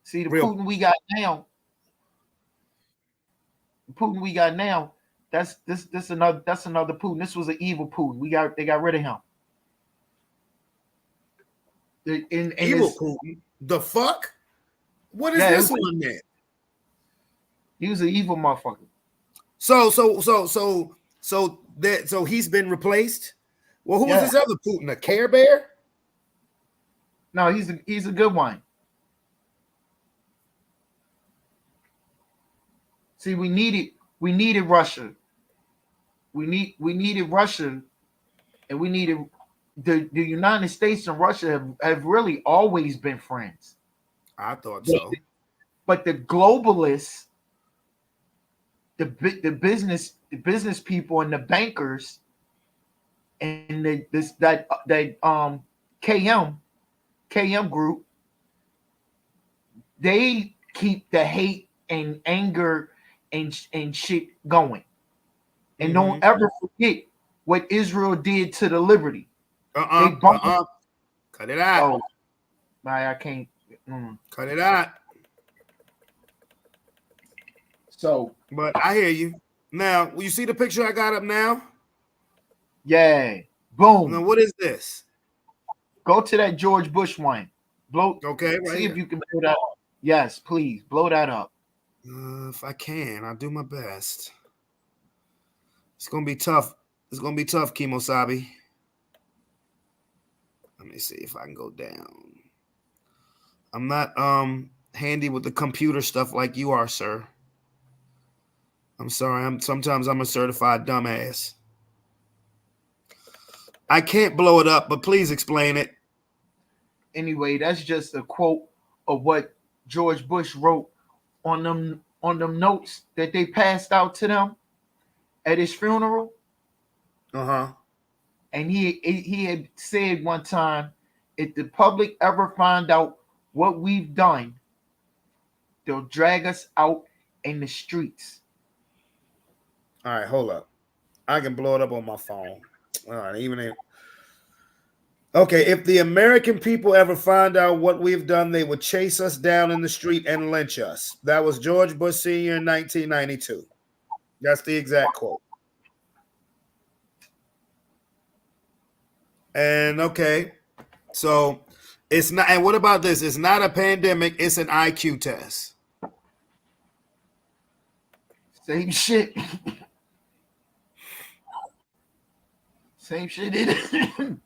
Speaker 2: See the real Putin we got now. The Putin we got now. That's another Putin. This was an evil Putin. They got rid of him.
Speaker 1: Evil Putin. The fuck? What is this one then?
Speaker 2: He was an evil motherfucker.
Speaker 1: So he's been replaced. Well, who was this other Putin? A Care Bear?
Speaker 2: No, he's a good one. See, we needed Russia. We needed Russia, and we needed the United States and Russia have really always been friends.
Speaker 1: I thought so.
Speaker 2: But the globalists, the business people and the bankers and that KM group, they keep the hate and anger and shit going. And don't ever forget what Israel did to the Liberty.
Speaker 1: Cut it out.
Speaker 2: Oh, I can't.
Speaker 1: Cut it out.
Speaker 2: So,
Speaker 1: but I hear you. Now, will you see the picture I got up now?
Speaker 2: Yeah. Boom.
Speaker 1: Now, what is this?
Speaker 2: Go to that George Bush one. Blow.
Speaker 1: Okay. Right
Speaker 2: see
Speaker 1: here.
Speaker 2: if you can blow that up. Yes, please blow that up.
Speaker 1: If I can, I'll do my best. It's gonna be tough. It's gonna be tough, Kimosabi. Let me see if I can go down. I'm not handy with the computer stuff like you are, sir. I'm sorry. Sometimes I'm a certified dumbass. I can't blow it up, but please explain it.
Speaker 2: Anyway, that's just a quote of what George Bush wrote on them notes that they passed out to them at his funeral. And he had said one time, if the public ever find out what we've done, they'll drag us out in the streets.
Speaker 1: All right, hold up. I can blow it up on my phone. All right, okay, if the American people ever find out what we've done, they would chase us down in the street and lynch us. That was George Bush Sr. in 1992. That's the exact quote. And okay, so it's not. And what about this? It's not a pandemic. It's an IQ test.
Speaker 2: Same shit. Same shit.
Speaker 1: You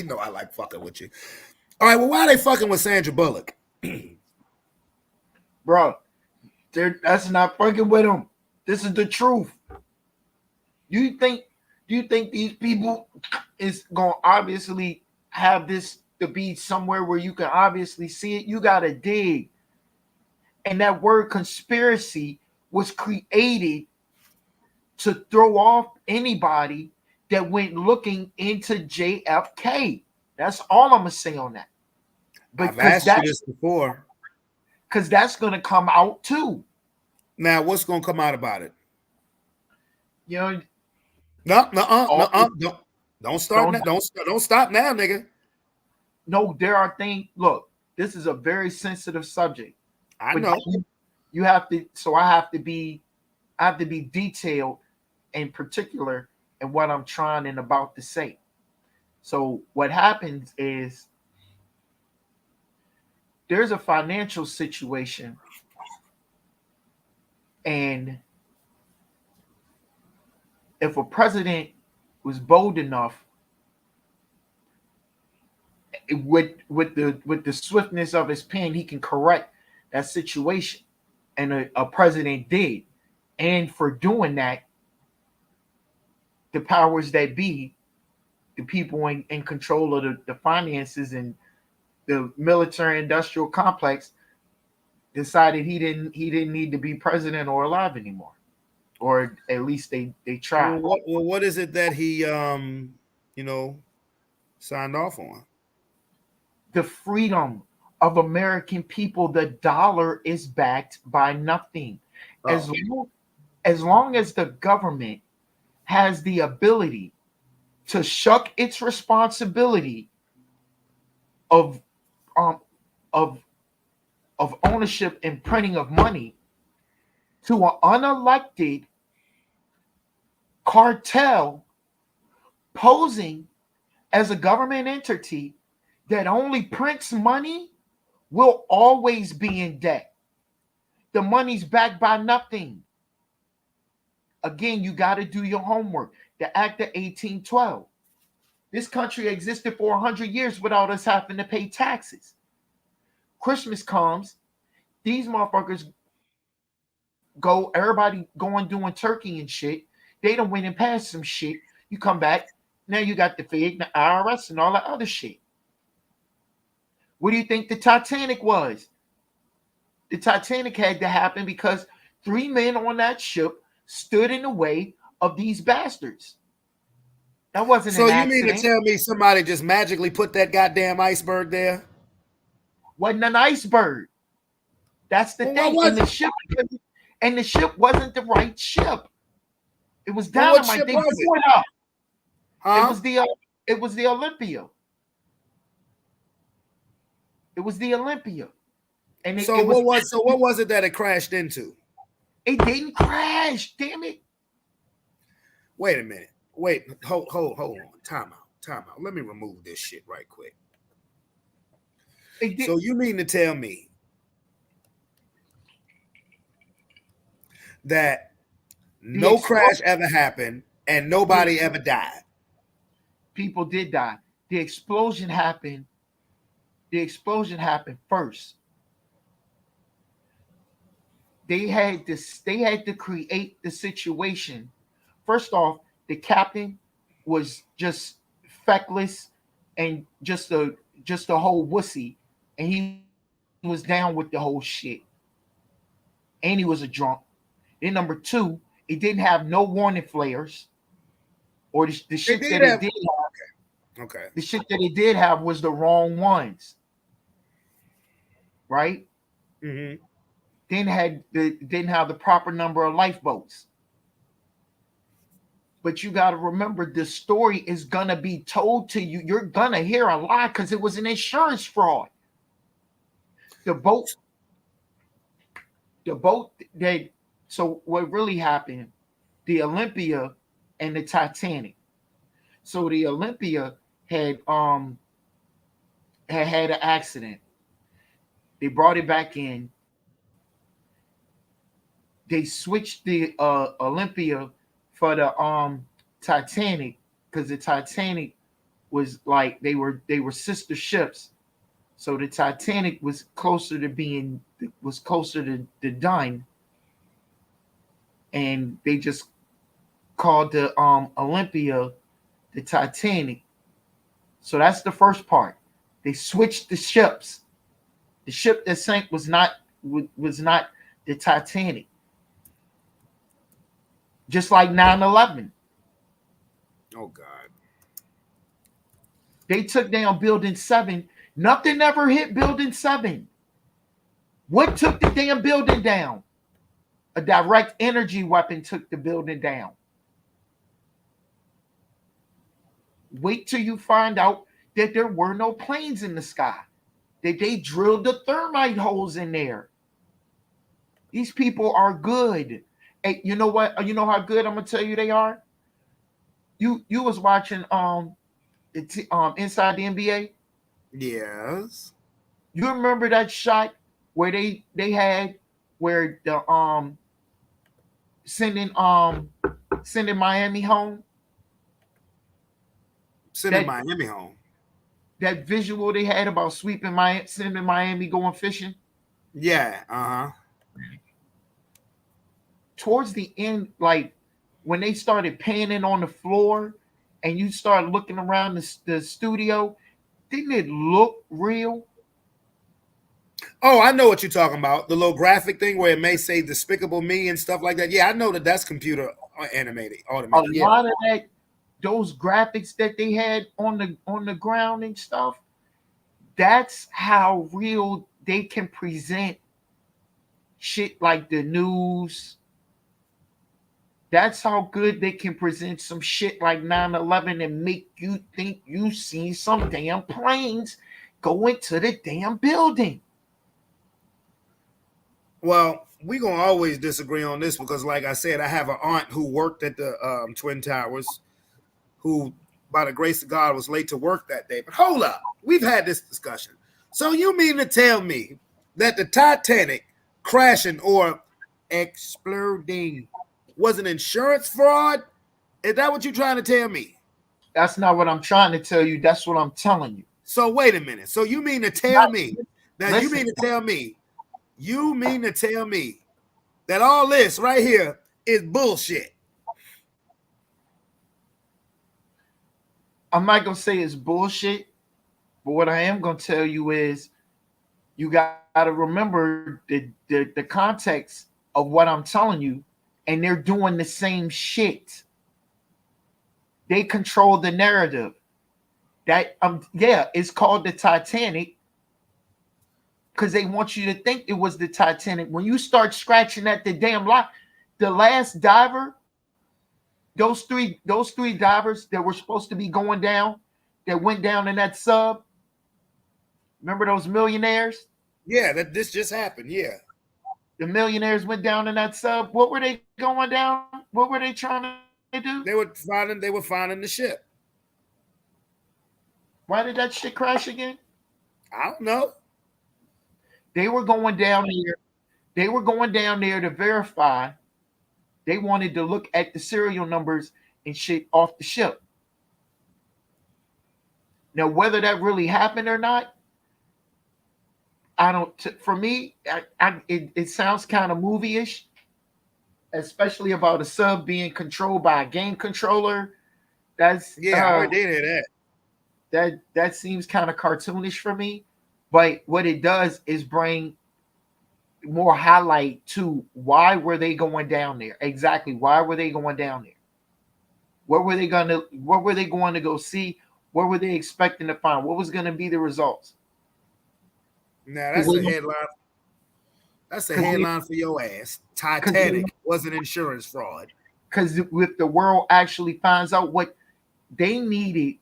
Speaker 1: know I like fucking with you. All right, well, why are they fucking with Sandra Bullock?
Speaker 2: bro. That's not fucking with them. This is the truth. You think do you think these people is gonna obviously have this to be somewhere where you can obviously see it? You gotta dig. And that word conspiracy was created to throw off anybody that went looking into JFK. That's all I'm gonna say on that.
Speaker 1: I've
Speaker 2: Because
Speaker 1: asked you this before.
Speaker 2: that's gonna come out too.
Speaker 1: Now, what's gonna come out about it?
Speaker 2: You know,
Speaker 1: No, no,
Speaker 2: all,
Speaker 1: no, don't start
Speaker 2: don't
Speaker 1: now. Don't stop now, nigga.
Speaker 2: no, there are things. Look, this is a very sensitive subject,
Speaker 1: I
Speaker 2: but
Speaker 1: know.
Speaker 2: you have to. So I have to be detailed and particular in what I'm trying and about to say. So what happens is there's a financial situation, and if a president was bold enough with the swiftness of his pen, he can correct that situation, and a president did. And for doing that, the powers that be, the people in control of the finances and the military industrial complex, decided he didn't need to be president or alive anymore, or at least they tried.
Speaker 1: What is it that he you know signed off on?
Speaker 2: The freedom of American people. The dollar is backed by nothing. As
Speaker 1: Oh,
Speaker 2: long, as long as the government has the ability to shuck its responsibility of um of of ownership and printing of money to an unelected cartel posing as a government entity that only prints money, will always be in debt. The money's backed by nothing. Again, you got to do your homework. The Act of 1812. This country existed for 100 years without us having to pay taxes. Christmas comes, these motherfuckers go, everybody going doing turkey and shit. They don't win and pass some shit. You come back, now you got the Fed, the IRS, and all that other shit. What do you think the Titanic was? The Titanic had to happen because 3 men on that ship stood in the way of these bastards. That wasn't
Speaker 1: so
Speaker 2: an
Speaker 1: you mean to
Speaker 2: accident.
Speaker 1: tell me somebody just magically put that goddamn iceberg there?
Speaker 2: Wasn't an iceberg. That's the
Speaker 1: Well, what
Speaker 2: thing.
Speaker 1: was it?
Speaker 2: And the ship wasn't the right ship. It was
Speaker 1: Well, what
Speaker 2: dynamite.
Speaker 1: ship
Speaker 2: They
Speaker 1: was
Speaker 2: blew
Speaker 1: it?
Speaker 2: it up. It
Speaker 1: Huh?
Speaker 2: was the it was the Olympia. It was the Olympia. And
Speaker 1: So what was it that it crashed into?
Speaker 2: it didn't crash. Damn it.
Speaker 1: Wait a minute. Wait, hold on. Time out. Let me remove this shit right quick.
Speaker 2: It did
Speaker 1: So you mean to tell me that
Speaker 2: the
Speaker 1: no
Speaker 2: explosion.
Speaker 1: crash ever happened and
Speaker 2: The
Speaker 1: nobody ever died?
Speaker 2: people did die. The explosion happened. The explosion happened first. They had to create the situation. First off, the captain was just feckless and just a whole wussy, and he was down with the whole shit, and he was a drunk. Then number two, it didn't have no warning flares, or the
Speaker 1: It
Speaker 2: shit
Speaker 1: did
Speaker 2: that it
Speaker 1: have
Speaker 2: did have.
Speaker 1: okay.
Speaker 2: The shit that it did have was the wrong ones, right?
Speaker 1: Mm-hmm.
Speaker 2: Didn't have the proper number of lifeboats. But you got to remember, the story is gonna be told to you. You're gonna hear a lie because it was an insurance fraud. The boat, the boat that. So what really happened? The Olympia and the Titanic. So the Olympia had had an accident. They brought it back in. They switched the Olympia for the Titanic, because the Titanic was like they were sister ships. So the Titanic was closer to done, and they just called the Olympia the Titanic. So that's the first part. They switched the ships. The ship that sank was not the Titanic. Just like 9/11.
Speaker 1: Oh God.
Speaker 2: They took down Building 7. Nothing ever hit Building 7. What took the damn building down? A direct energy weapon took the building down. Wait till you find out that there were no planes in the sky. That they drilled the thermite holes in there. These people are good. Hey, you know what? You know how good I'm gonna tell you they are. You was watching Inside the NBA.
Speaker 1: Yes.
Speaker 2: You remember that shot where they had where the sending sending Miami home.
Speaker 1: Sending
Speaker 2: That
Speaker 1: Miami home.
Speaker 2: that visual they had about sending Miami going fishing.
Speaker 1: Yeah. Uh-huh.
Speaker 2: Towards the end, like when they started panning on the floor, and you started looking around the studio, didn't it look real?
Speaker 1: Oh, I know what you're talking about. The little graphic thing where it may say "Despicable Me" and stuff like that. Yeah, I know that that's computer animated,
Speaker 2: A
Speaker 1: automated. Yeah.
Speaker 2: lot of that, those graphics that they had on the ground and stuff, that's how real they can present shit like the news. That's how good they can present some shit like 9/11 and make you think you see some damn planes go into the damn building.
Speaker 1: Well, we gonna always disagree on this because, like I said, I have an aunt who worked at the Twin Towers, who, by the grace of God, was late to work that day. But hold up, we've had this discussion. So you mean to tell me that the Titanic crashing or exploding was an insurance fraud? Is that what you're trying to tell me?
Speaker 2: That's not what I'm trying to tell you. That's what I'm telling you.
Speaker 1: So wait a minute. So you mean to tell
Speaker 2: Not,
Speaker 1: me that
Speaker 2: listen,
Speaker 1: you mean to tell me that all this right here is bullshit?
Speaker 2: I'm not gonna say it's bullshit, but what I am gonna tell you is you gotta remember the context of what I'm telling you, and they're doing the same shit. They control the narrative. That yeah, it's called the Titanic because they want you to think it was the Titanic. When you start scratching at the damn lock, the last diver, those three divers that were supposed to be going down, that went down in that sub. Remember those millionaires?
Speaker 1: Yeah, that this just happened. Yeah.
Speaker 2: The millionaires went down in that sub. What were they going down? What were they trying to do?
Speaker 1: They were finding the ship.
Speaker 2: Why did that shit crash again?
Speaker 1: I don't know.
Speaker 2: They were going down there. They were going down there to verify. They wanted to look at the serial numbers and shit off the ship. Now, whether that really happened or not, I don't. For me, it sounds kind of movie-ish, especially about a sub being controlled by a game controller. That's
Speaker 1: Yeah, I already did hear that.
Speaker 2: that seems kind of cartoonish for me. But what it does is bring more highlight to why were they going down there? Exactly, why were they going down there? What were they going to go see? What were they expecting to find? What was going to be the results?
Speaker 1: Now
Speaker 2: Because
Speaker 1: that's a headline. That's a headline for your ass. Titanic was an insurance fraud.
Speaker 2: if the world actually finds out what they needed,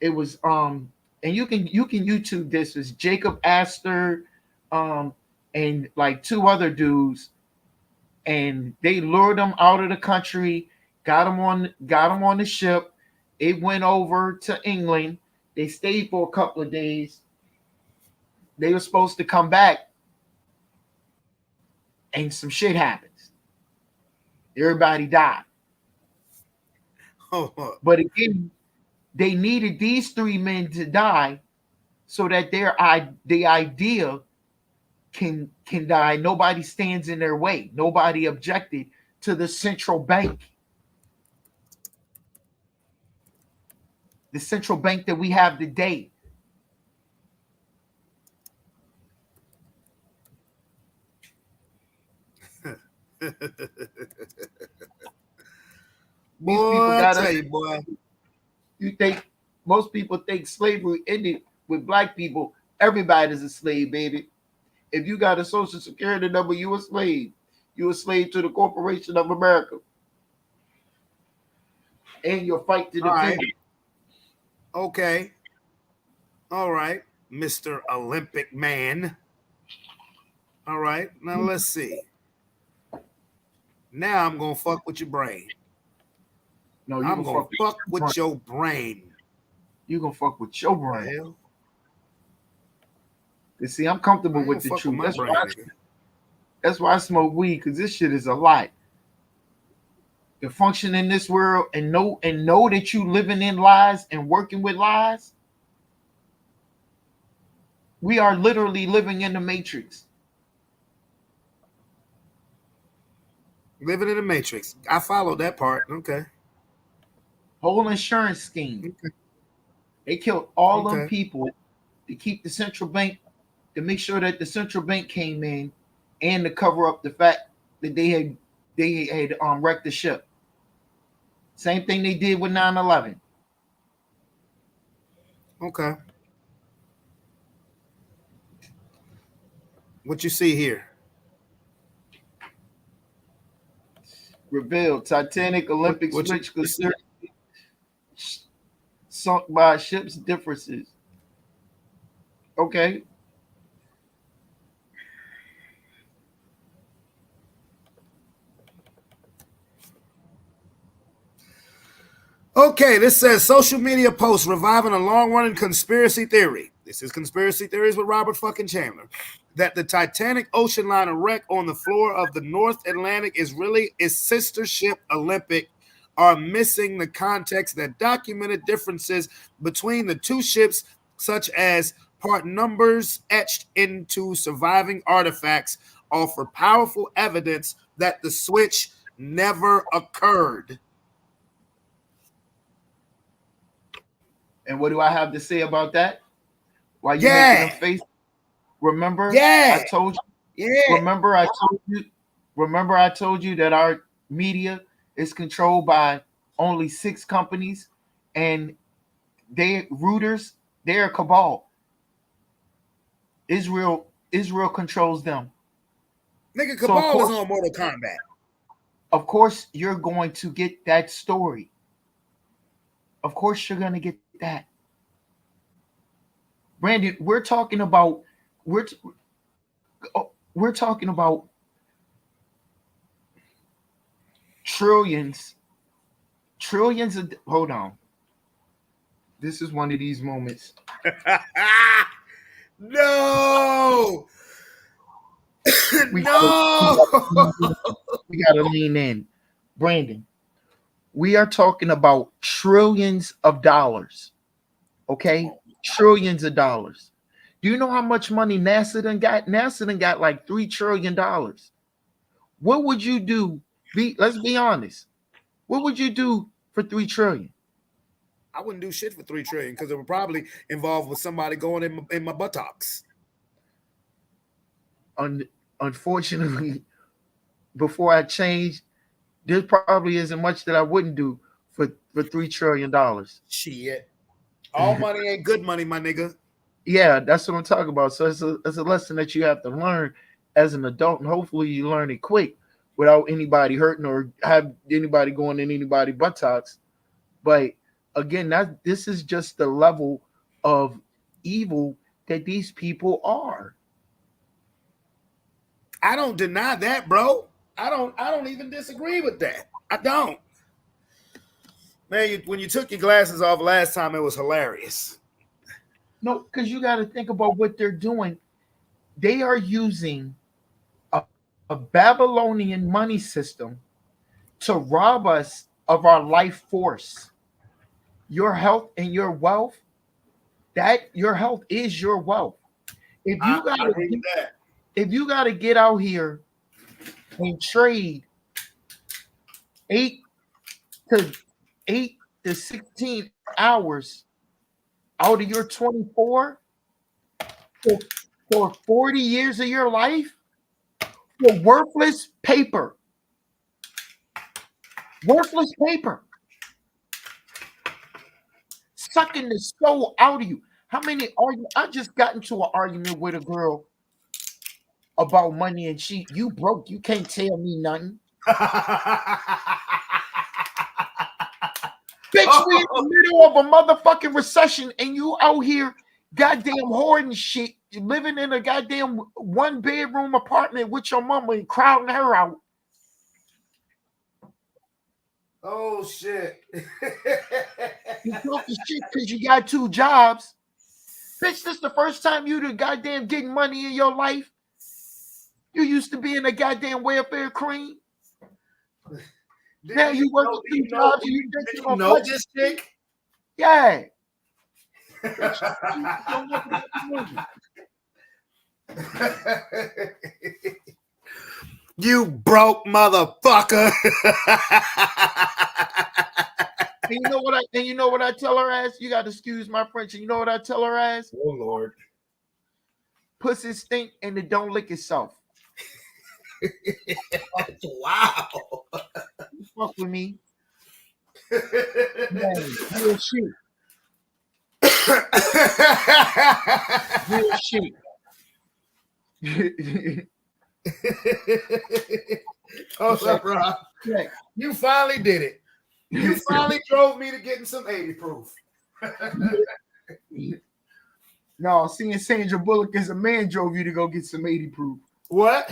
Speaker 2: it was and you can YouTube this. Is Jacob Astor and like two other dudes, and they lured them out of the country, got them on the ship. It went over to England. They stayed for a couple of days. They were supposed to come back, and some shit happens. Everybody died.
Speaker 1: Oh,
Speaker 2: But again, they needed these three men to die so that the idea can die. Nobody stands in their way. Nobody objected to the central bank. The central bank that we have today. These people
Speaker 1: Boy, I
Speaker 2: got us.
Speaker 1: tell you, boy.
Speaker 2: You think most people think slavery ended with black people? Everybody's a slave, baby. If you got a social security number, you a slave. You a slave to the corporation of America, and your fight to
Speaker 1: All right.
Speaker 2: defend it.
Speaker 1: Okay. All right, Mr. Olympic Man. All right. Now let's see. Now I'm gonna fuck with your brain.
Speaker 2: No, you
Speaker 1: I'm
Speaker 2: gonna
Speaker 1: gonna
Speaker 2: fuck
Speaker 1: fuck
Speaker 2: with
Speaker 1: with your brain.
Speaker 2: you gonna fuck with your
Speaker 1: The
Speaker 2: brain.
Speaker 1: hell?
Speaker 2: You see, I'm comfortable
Speaker 1: I ain't
Speaker 2: with
Speaker 1: gonna
Speaker 2: the
Speaker 1: fuck with
Speaker 2: truth.
Speaker 1: my brain, nigga.
Speaker 2: That's why I smoke weed, because this shit is a lie. To function in this world and know that you living in lies and working with lies, we are literally living in the matrix.
Speaker 1: Living in the Matrix. I followed that part. Okay.
Speaker 2: Whole insurance scheme.
Speaker 1: Okay.
Speaker 2: They killed all them
Speaker 1: Okay.
Speaker 2: people to keep the central bank, to make sure that the central bank came in, and to cover up the fact that they had wrecked the ship. Same thing they did with 9/11.
Speaker 1: Okay. What you see here?
Speaker 2: Revealed Titanic Olympic
Speaker 1: What
Speaker 2: switch
Speaker 1: you see?
Speaker 2: sunk by ship's differences. Okay.
Speaker 1: Okay, this says social media posts reviving a long-running conspiracy theory. This is Conspiracy Theories with Robert fucking Chandler. That the Titanic ocean liner wreck on the floor of the North Atlantic is really its sister ship Olympic, are missing the context that documented differences between the two ships, such as part numbers etched into surviving artifacts, offer powerful evidence that the switch never occurred.
Speaker 2: And what do I have to say about that? Why you making a
Speaker 1: Yeah,
Speaker 2: face? Remember, I
Speaker 1: yeah,
Speaker 2: told you.
Speaker 1: yeah.
Speaker 2: Remember, I told you. Remember, I told you that our media is controlled by only 6 companies, and Reuters, they're a cabal. Israel controls them.
Speaker 1: Nigga,
Speaker 2: So
Speaker 1: Cabal is on Mortal Kombat.
Speaker 2: of course, you're going to get that story. Of course, you're going to get that. Brandon, we're t- we're talking about trillions, trillions of. Hold on. This is one of these moments.
Speaker 1: No,
Speaker 2: We
Speaker 1: no.
Speaker 2: we gotta lean in, Brandon. We are talking about trillions of dollars. Okay, trillions of dollars. Do you know how much money NASA done got? NASA done got like $3 trillion. What would you do? Let's be honest. What would you do for 3 trillion?
Speaker 1: I wouldn't do shit for 3 trillion because it would probably involve with somebody going in my buttocks.
Speaker 2: Unfortunately, before I changed, there probably isn't much that I wouldn't do for $3 trillion.
Speaker 1: Shit. All money ain't good money, my nigga.
Speaker 2: Yeah, that's what I'm talking about. So it's a lesson that you have to learn as an adult, and hopefully you learn it quick without anybody hurting or have anybody going in anybody buttocks. But again, this is just the level of evil that these people are.
Speaker 1: I don't deny that, bro. I don't even disagree with that. I don't. Man, when you took your glasses off last time, it was hilarious.
Speaker 2: No, because you got to think about what they're doing. They are using a Babylonian money system to rob us of our life force, your health and your wealth. that your health is your wealth. If you
Speaker 1: I
Speaker 2: gotta
Speaker 1: read that.
Speaker 2: if you gotta get out here and trade 8 to 16 hours out of your 24 for, for 40 years of your life for worthless paper. Worthless paper. Sucking the soul out of you. How many arguments? I just got into an argument with a girl about money, and you broke. You can't tell me nothing. Bitch, we in the middle of a motherfucking recession, and you out here goddamn hoarding shit, living in a goddamn 1-bedroom apartment with your mama and crowding her out.
Speaker 1: Oh shit.
Speaker 2: You talking shit because you got 2 jobs. Bitch, this the first time you the goddamn getting money in your life. You used to be in a goddamn welfare cream. Now you work 2 jobs.
Speaker 1: Did you know this chick?
Speaker 2: Yeah.
Speaker 1: You broke motherfucker.
Speaker 2: And you know what I tell her ass? You gotta excuse my French. And you know what I tell her ass?
Speaker 1: Oh Lord.
Speaker 2: Pussy stink and it don't lick itself.
Speaker 1: Wow.
Speaker 2: You fuck with me. Man, real shit. Real shit.
Speaker 1: Hold up, Rob.
Speaker 2: Yeah.
Speaker 1: You finally did it. You finally drove me to getting some 80 proof.
Speaker 2: No, seeing Sandra Bullock as a man drove you to go get some 80 proof.
Speaker 1: What?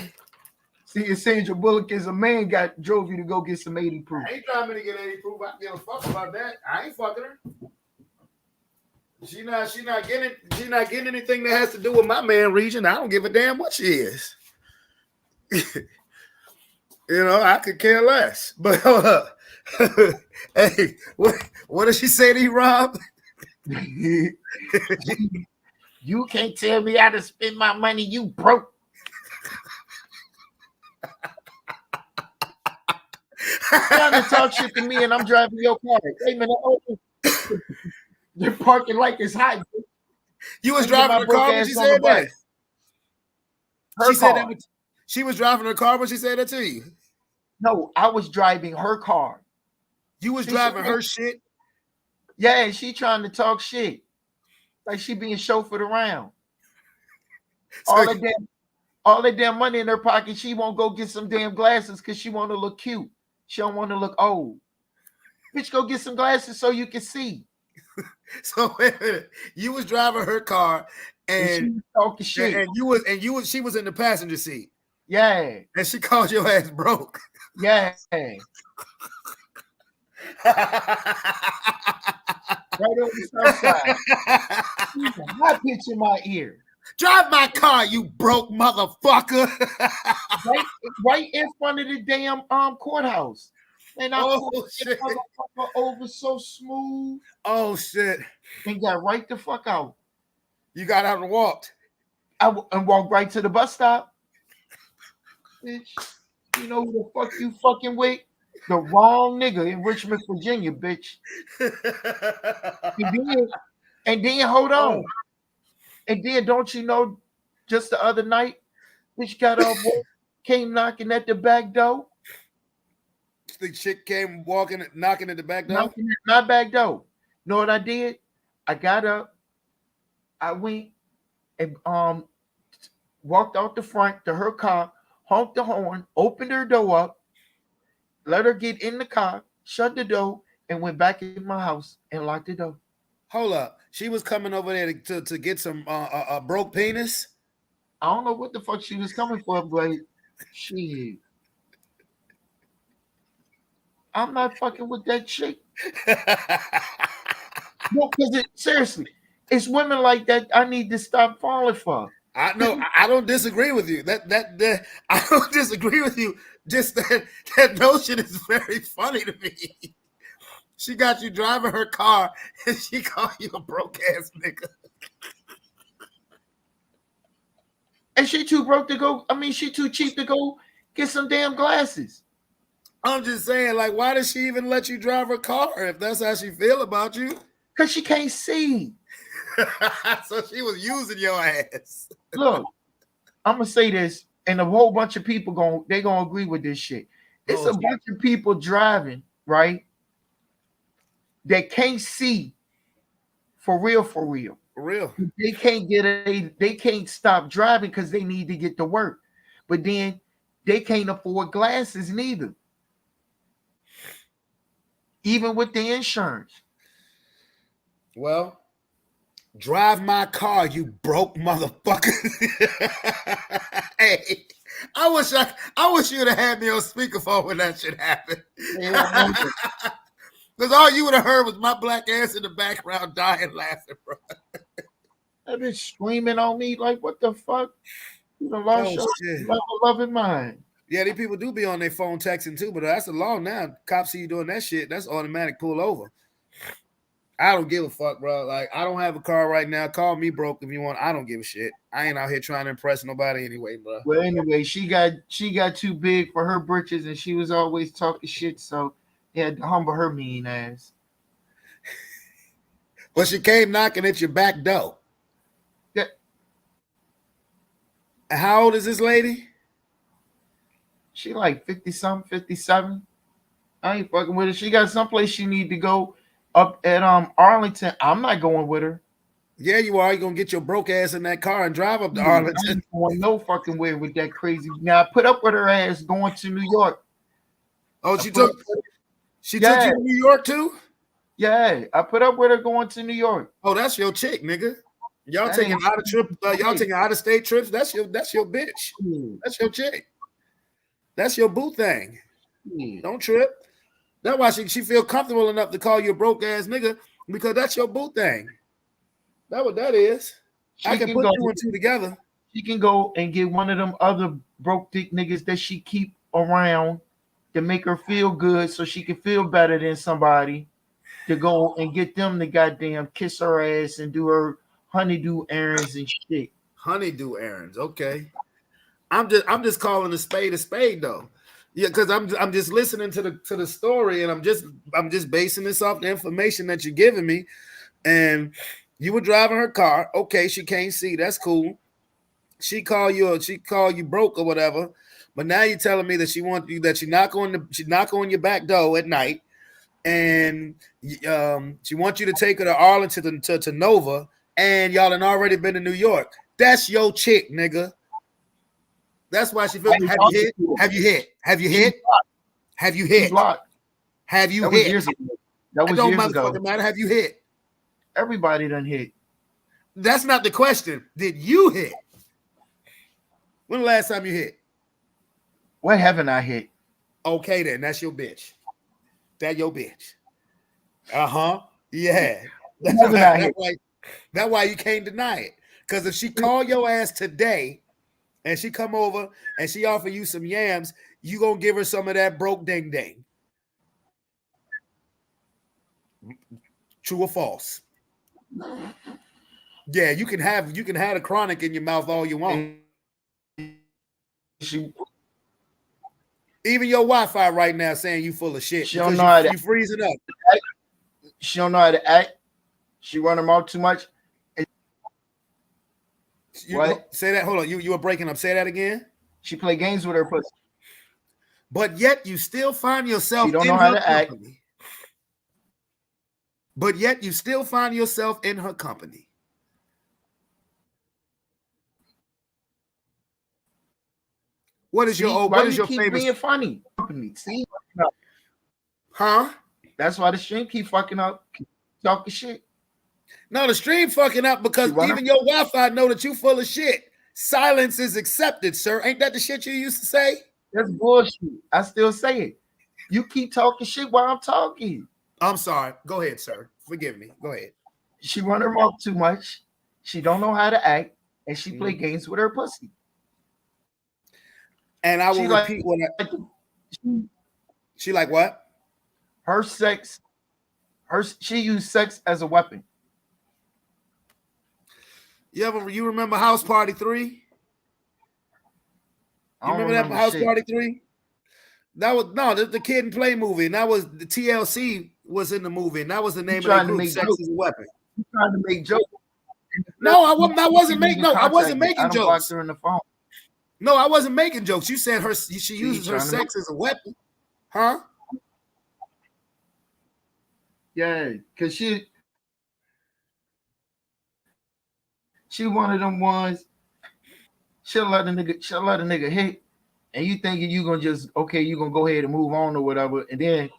Speaker 2: Seeing Sandra Bullock as a man drove you to go get some 80 proof.
Speaker 1: I ain't driving me to get 80 proof. I don't give a fuck about that. I ain't fucking her. She not getting anything that has to do with my man region. I don't give a damn what she is. I could care less. But hold up. Hey, what did she say to you, Rob?
Speaker 2: You can't tell me how to spend my money. You broke. Trying to talk shit to me, and I'm driving your car. Hey man, you're parking like it's hot.
Speaker 1: You was driving her car when she said that.
Speaker 2: She said that.
Speaker 1: She was driving her car when she said that to you.
Speaker 2: No, I was driving her car.
Speaker 1: You was driving her shit?
Speaker 2: Yeah, and she trying to talk shit. Like she being chauffeured around. All that damn money in her pocket, she won't go get some damn glasses because she want to look cute. She don't want to look old. Bitch, go get some glasses so you can see.
Speaker 1: So wait a minute. You was driving her car and
Speaker 2: she was talking shit.
Speaker 1: She was in the passenger seat.
Speaker 2: Yeah.
Speaker 1: And she called your ass broke.
Speaker 2: Yeah. Right on the south side. High pitch in my ear.
Speaker 1: Drive my car, you broke motherfucker.
Speaker 2: right in front of the damn courthouse. And I pulled that motherfucker over so smooth.
Speaker 1: Oh shit.
Speaker 2: And got right the fuck out.
Speaker 1: You got out and walked.
Speaker 2: And walked right to the bus stop. Bitch, you know who the fuck you fucking with? The wrong nigga in Richmond, Virginia, bitch. And then hold on. And then don't you know, just the other night, bitch got off work, came knocking at the back door.
Speaker 1: The chick came knocking at the back door?
Speaker 2: Knocking at my back door. Know what I did? I got up. I went and walked out the front to her car, honked the horn, opened her door up, let her get in the car, shut the door, and went back in my house and locked the door.
Speaker 1: Hold up. She was coming over there to get some broke penis?
Speaker 2: I don't know what the fuck she was coming for, but shit. I'm not fucking with that shit. No, because seriously, it's women like that I need to stop falling for.
Speaker 1: I know. I don't disagree with you. That I don't disagree with you. Just that notion is very funny to me. She got you driving her car and she called you a broke ass nigga.
Speaker 2: And she too broke to go. I mean, she too cheap to go get some damn glasses.
Speaker 1: I'm just saying, like, why does she even let you drive her car if that's how she feel about you?
Speaker 2: Because she can't see.
Speaker 1: So she was using your ass.
Speaker 2: Look, I'm gonna say this, and a whole bunch of people gonna agree with this shit. It's a bunch of people driving, right? That can't see for real, for real.
Speaker 1: For real.
Speaker 2: They can't stop driving because they need to get to work. But then they can't afford glasses neither. Even with the insurance.
Speaker 1: Well, drive my car, you broke motherfucker. Hey, I wish you'd have had me on speakerphone when that shit happened. Because all you would have heard was my black ass in the background dying laughing, bro.
Speaker 2: That bitch screaming on me like, what the fuck? You done lost your loving mind.
Speaker 1: Yeah, these people do be on their phone texting too, but that's the law now. Cops see you doing that shit, that's automatic pull over. I don't give a fuck, bro. Like, I don't have a car right now. Call me broke if you want. I don't give a shit. I ain't out here trying to impress nobody anyway, bro.
Speaker 2: Well, anyway, she got too big for her britches, and she was always talking shit, so he had to humble her mean ass.
Speaker 1: But she came knocking at your back door.
Speaker 2: Yeah.
Speaker 1: How old is this lady?
Speaker 2: She like 50-something, 57. I ain't fucking with her. She got someplace she need to go up at Arlington. I'm not going with her.
Speaker 1: Yeah, you are. You're gonna get your broke ass in that car and drive up to Arlington.
Speaker 2: I ain't going no fucking way with that crazy. Now I put up with her ass going to New York.
Speaker 1: Oh, she took you to New York too?
Speaker 2: Yeah, I put up with her going to New York.
Speaker 1: Oh, that's your chick, nigga. Y'all taking out of trip, y'all taking out of state trips. That's your bitch. That's your chick. That's your boo thing. Don't trip. That's why she feel comfortable enough to call you a broke ass nigga, because that's your boo thing. That's what that is. I can put 2 and 2 together.
Speaker 2: She can go and get one of them other broke dick niggas that she keep around to make her feel good, so she can feel better than somebody, to go and get them to goddamn kiss her ass and do her honeydew errands and shit.
Speaker 1: Honeydew errands, okay. I'm just calling a spade though. Yeah, because I'm just listening to the story, and I'm just basing this off the information that you're giving me. And you were driving her car. Okay, she can't see. That's cool. She call you broke or whatever. But now you're telling me that she knock on your back door at night, and she wants you to take her to Arlington to Nova, and y'all had already been to New York. That's your chick, nigga. That's why she feels. Have you hit? Have you hit? Have you hit? Have you hit? Have you hit?
Speaker 2: That was
Speaker 1: don't
Speaker 2: years ago.
Speaker 1: motherfucking matter. Have you hit?
Speaker 2: Everybody done hit.
Speaker 1: That's not the question. Did you hit? When the last time you hit?
Speaker 2: What haven't I hit?
Speaker 1: Okay, then that's your bitch. That your bitch. Yeah. That's why you can't deny it. Because if she call your ass today, and she come over and she offer you some yams, you gonna give her some of that broke ding ding. True or false? Yeah, you can have a chronic in your mouth all you want. Even your Wi-Fi right now saying you full of shit.
Speaker 2: She don't know how to
Speaker 1: you freezing up.
Speaker 2: She don't know how to act. She run her mouth too much.
Speaker 1: What? Say that. Hold on. You were breaking up. Say that again.
Speaker 2: She play games with her pussy.
Speaker 1: But yet you still find yourself
Speaker 2: she don't know how to act.
Speaker 1: But yet you still find yourself in her company. What is your
Speaker 2: keep being funny? See?
Speaker 1: Huh?
Speaker 2: That's why the stream keep fucking up. Keep talking shit.
Speaker 1: No, the stream fucking up because even your Wi-Fi know that you full of shit. Silence is accepted, sir. Ain't that the shit you used to say?
Speaker 2: That's bullshit. I still say it. You keep talking shit while I'm talking.
Speaker 1: I'm sorry. Go ahead, sir. Forgive me. Go ahead.
Speaker 2: She run her mouth too much. She don't know how to act, and she play games with her pussy.
Speaker 1: And I will repeat what she like what?
Speaker 2: She used sex as a weapon.
Speaker 1: You remember House Party 3?
Speaker 2: I
Speaker 1: You
Speaker 2: don't
Speaker 1: remember that
Speaker 2: remember
Speaker 1: House
Speaker 2: shit.
Speaker 1: Party 3? That was no, the Kid and Play movie, and that was the TLC was in the movie, and that was the
Speaker 2: You
Speaker 1: name of their
Speaker 2: trying to
Speaker 1: group,
Speaker 2: make
Speaker 1: Sex
Speaker 2: jokes.
Speaker 1: is a Weapon.
Speaker 2: You trying to make jokes.
Speaker 1: No, I
Speaker 2: You
Speaker 1: wasn't. I wasn't
Speaker 2: didn't
Speaker 1: making.
Speaker 2: even
Speaker 1: No, I wasn't
Speaker 2: contact me. I
Speaker 1: making
Speaker 2: done blocked
Speaker 1: jokes.
Speaker 2: her in the phone.
Speaker 1: No, I wasn't making jokes. You said she
Speaker 2: See, you
Speaker 1: uses her
Speaker 2: trying to make
Speaker 1: sex as a weapon, huh?
Speaker 2: yeah, cause she one of them ones. She'll let a nigga hit, and you thinking you gonna just okay, you gonna go ahead and move on or whatever, and then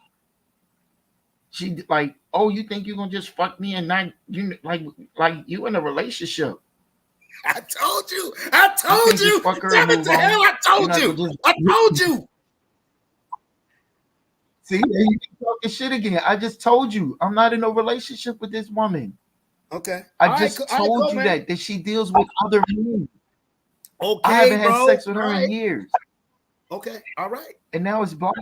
Speaker 2: she like, oh, you think you gonna just fuck me and not you like you in a relationship?
Speaker 1: I told you. I
Speaker 2: You
Speaker 1: told
Speaker 2: can't just
Speaker 1: you.
Speaker 2: fuck her and
Speaker 1: Damn it
Speaker 2: move
Speaker 1: to hell!
Speaker 2: on.
Speaker 1: I
Speaker 2: You're
Speaker 1: told
Speaker 2: not
Speaker 1: you.
Speaker 2: gonna just
Speaker 1: I told you.
Speaker 2: see. There you keep talking shit again. I just told you I'm not in a relationship with this woman.
Speaker 1: Okay.
Speaker 2: I
Speaker 1: All right.
Speaker 2: just
Speaker 1: All right.
Speaker 2: told
Speaker 1: Cool,
Speaker 2: you
Speaker 1: man.
Speaker 2: that she deals with other men. I
Speaker 1: Okay,
Speaker 2: haven't had
Speaker 1: bro.
Speaker 2: sex with
Speaker 1: All
Speaker 2: her in
Speaker 1: right.
Speaker 2: years,
Speaker 1: Okay. All right,
Speaker 2: and now it's blocked.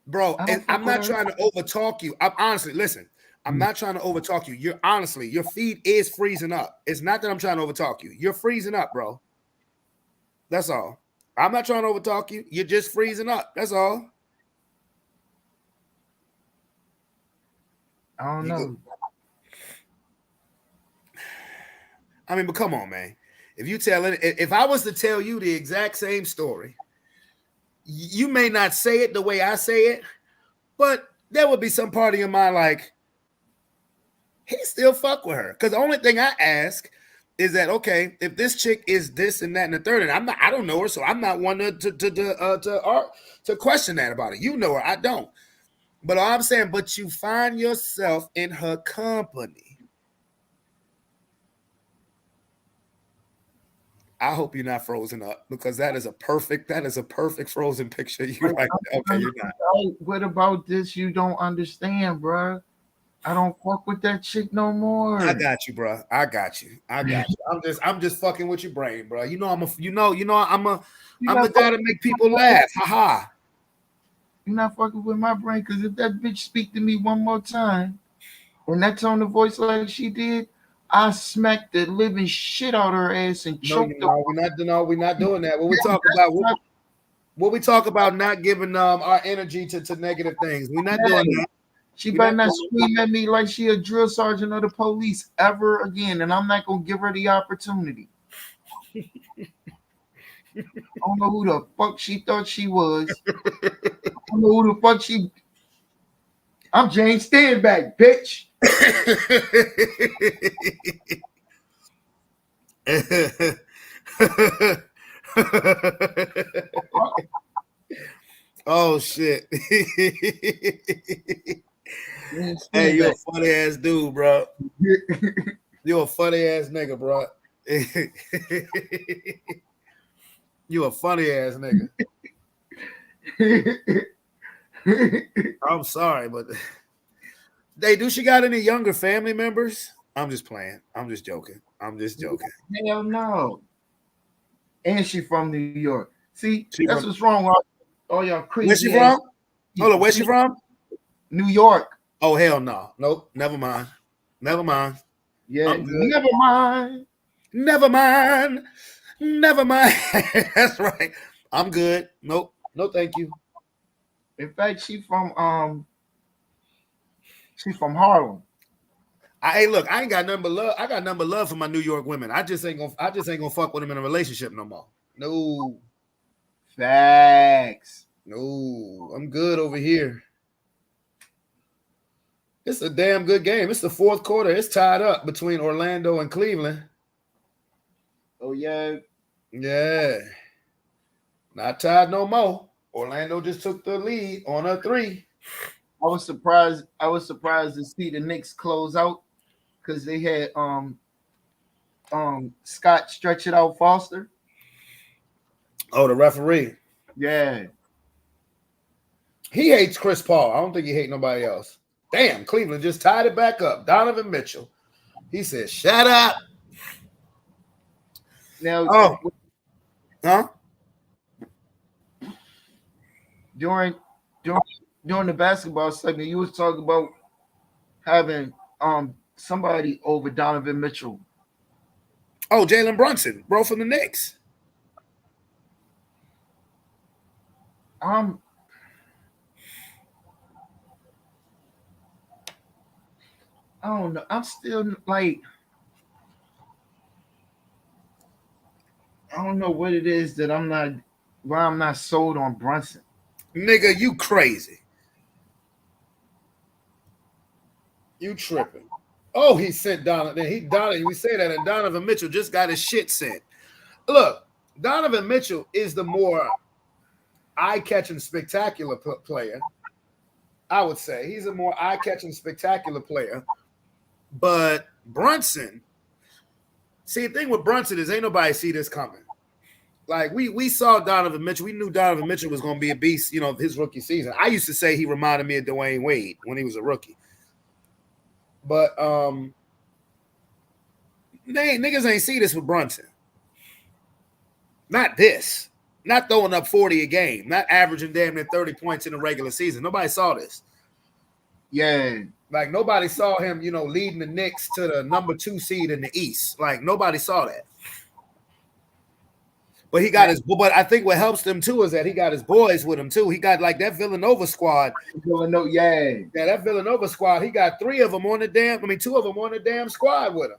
Speaker 1: bro.
Speaker 2: I
Speaker 1: And
Speaker 2: don't fuck
Speaker 1: I'm
Speaker 2: with
Speaker 1: not
Speaker 2: her.
Speaker 1: trying to overtalk you. I'm honestly listen. I'm not trying to overtalk you. You're honestly, your feed is freezing up. It's not that I'm trying to overtalk you. You're freezing up, bro. That's all. I'm not trying to overtalk you. You're just freezing up. That's all.
Speaker 2: I don't
Speaker 1: You go.
Speaker 2: know.
Speaker 1: I mean, but come on, man. If you tell it, if I was to tell you the exact same story, you may not say it the way I say it, but there would be some part of your mind like, he still fuck with her. Because the only thing I ask is that okay, if this chick is this and that and the third, and I don't know her, so I'm not one to question that about it. You know her, I don't. But all I'm saying, but you find yourself in her company. I hope you're not frozen up because that is a perfect frozen picture. You
Speaker 2: Like,
Speaker 1: like okay, you're not.
Speaker 2: what about this? You don't understand, bro. I don't fuck with that chick no
Speaker 1: I
Speaker 2: more.
Speaker 1: got you, bro. I got you. I got you. I'm just fucking with your brain, bro. You know
Speaker 2: You're
Speaker 1: I'm
Speaker 2: not
Speaker 1: the guy
Speaker 2: fucking
Speaker 1: to make people laugh. Ha ha.
Speaker 2: You're not fucking with my brain, because if that bitch speak to me one more time and that tone of voice like she did, I smack the living shit out her ass and
Speaker 1: No,
Speaker 2: choke
Speaker 1: you
Speaker 2: the.
Speaker 1: know, we're not doing that. What we
Speaker 2: Yeah,
Speaker 1: talk
Speaker 2: that's
Speaker 1: about, what we talk about not giving our energy to negative things. We're not doing
Speaker 2: yeah.
Speaker 1: that.
Speaker 2: She
Speaker 1: We're
Speaker 2: better
Speaker 1: not
Speaker 2: not
Speaker 1: doing that.
Speaker 2: scream at me like she a drill sergeant or the police ever again, and I'm not gonna give her the opportunity. I don't know who the fuck she thought she was. I don't know who the fuck she. I'm James Stanback, bitch.
Speaker 1: Oh shit.
Speaker 2: James
Speaker 1: Hey, you a
Speaker 2: Stanback.
Speaker 1: funny ass dude, bro. You a funny ass nigga, bro. You a funny ass nigga. I'm sorry, but they do she got any younger family members? I'm just playing. I'm just joking. I'm just joking.
Speaker 2: Hell no. And she from New York. See,
Speaker 1: She
Speaker 2: that's
Speaker 1: from
Speaker 2: what's wrong with all y'all
Speaker 1: where's she
Speaker 2: crazy ass
Speaker 1: from? Hold on,
Speaker 2: people.
Speaker 1: where's she
Speaker 2: She
Speaker 1: from?
Speaker 2: New York.
Speaker 1: Oh hell no. Nope. Never mind. Never mind.
Speaker 2: Yeah,
Speaker 1: I'm good.
Speaker 2: never mind.
Speaker 1: Never mind. Never mind. That's right. I'm good. Nope. No, thank you.
Speaker 2: In fact, she's from Harlem.
Speaker 1: Hey, look, I ain't got nothing but love. I got nothing but love for my New York women. I just ain't gonna fuck with them in a relationship no more. No,
Speaker 2: Facts.
Speaker 1: no. I'm good over here. It's a damn good game. It's the fourth quarter. It's tied up between Orlando and Cleveland.
Speaker 2: Oh yeah.
Speaker 1: Yeah. Not tied no more. Orlando just took the lead on a three.
Speaker 2: I was surprised. I was surprised to see the Knicks close out because they had Scott stretch it out Foster.
Speaker 1: Oh, the referee.
Speaker 2: Yeah.
Speaker 1: He hates Chris Paul. I don't think he hates nobody else. Damn, Cleveland just tied it back up. Donovan Mitchell. He said, shut up.
Speaker 2: Now
Speaker 1: Oh, huh?
Speaker 2: during during during the basketball segment, you was talking about having somebody over Donovan Mitchell.
Speaker 1: Oh, Jalen Brunson, bro, from the Knicks.
Speaker 2: Um, I don't know. I'm still like, I don't know what it is that I'm not, why I'm not sold on Brunson.
Speaker 1: Nigga, you crazy. You tripping. Oh, he sent Donovan. We say that, and Donovan Mitchell just got his shit sent. Look, Donovan Mitchell is the more eye-catching, spectacular player. I would say he's a more eye-catching, spectacular player. But Brunson, see, the thing with Brunson is ain't nobody see this coming. Like we saw Donovan Mitchell. We knew Donovan Mitchell was going to be a beast, his rookie season. I used to say he reminded me of Dwayne Wade when he was a rookie. But niggas ain't see this with Brunson. Not this. Not throwing up 40 a game. Not averaging damn near 30 points in the regular season. Nobody saw this.
Speaker 2: Yeah.
Speaker 1: Like nobody saw him, leading the Knicks to the number 2 seed in the East. Like nobody saw that. But he got but I think what helps them too is that he got his boys with him too. He got like that Villanova squad.
Speaker 2: Yeah,
Speaker 1: that Villanova squad. He got 2 of them on the damn squad with him.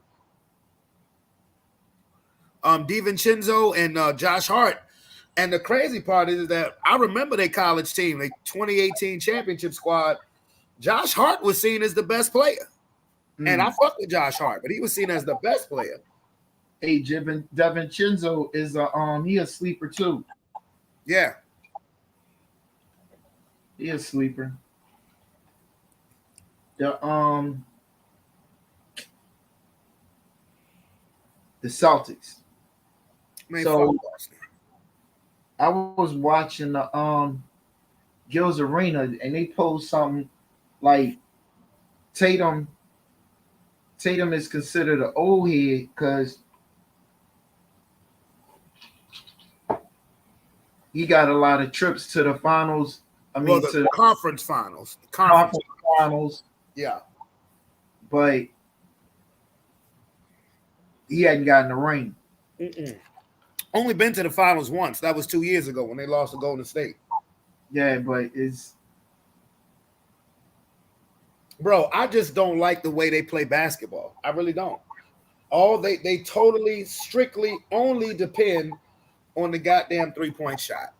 Speaker 1: DiVincenzo and Josh Hart. And the crazy part is that I remember their college team, the 2018 championship squad. Josh Hart was seen as the best player. And I fuck with Josh Hart, but he was seen as the best player.
Speaker 2: Hey, DiVincenzo is he a sleeper too.
Speaker 1: Yeah.
Speaker 2: He a sleeper. The Celtics.
Speaker 1: Man,
Speaker 2: so I was watching the Gil's Arena and they post something like Tatum is considered an old head because he got a lot of trips to the finals. To
Speaker 1: the conference finals.
Speaker 2: Conference finals.
Speaker 1: Yeah.
Speaker 2: But he hadn't gotten the ring.
Speaker 1: Only been to the finals once. That was 2 years ago when they lost to Golden State.
Speaker 2: Yeah, but it's...
Speaker 1: Bro, I just don't like the way they play basketball. I really don't. They totally, strictly only depend on the goddamn 3-point shot.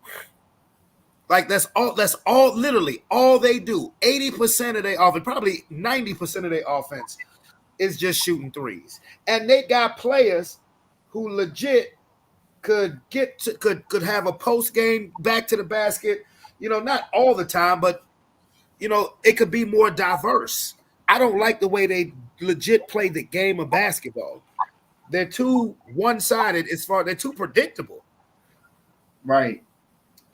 Speaker 1: Like that's all literally all they do. 80% of their offense, probably 90% of their offense is just shooting threes. And they got players who legit could have a post game back to the basket. Not all the time, but it could be more diverse. I don't like the way they legit play the game of basketball. They're too one-sided they're too predictable.
Speaker 2: Right.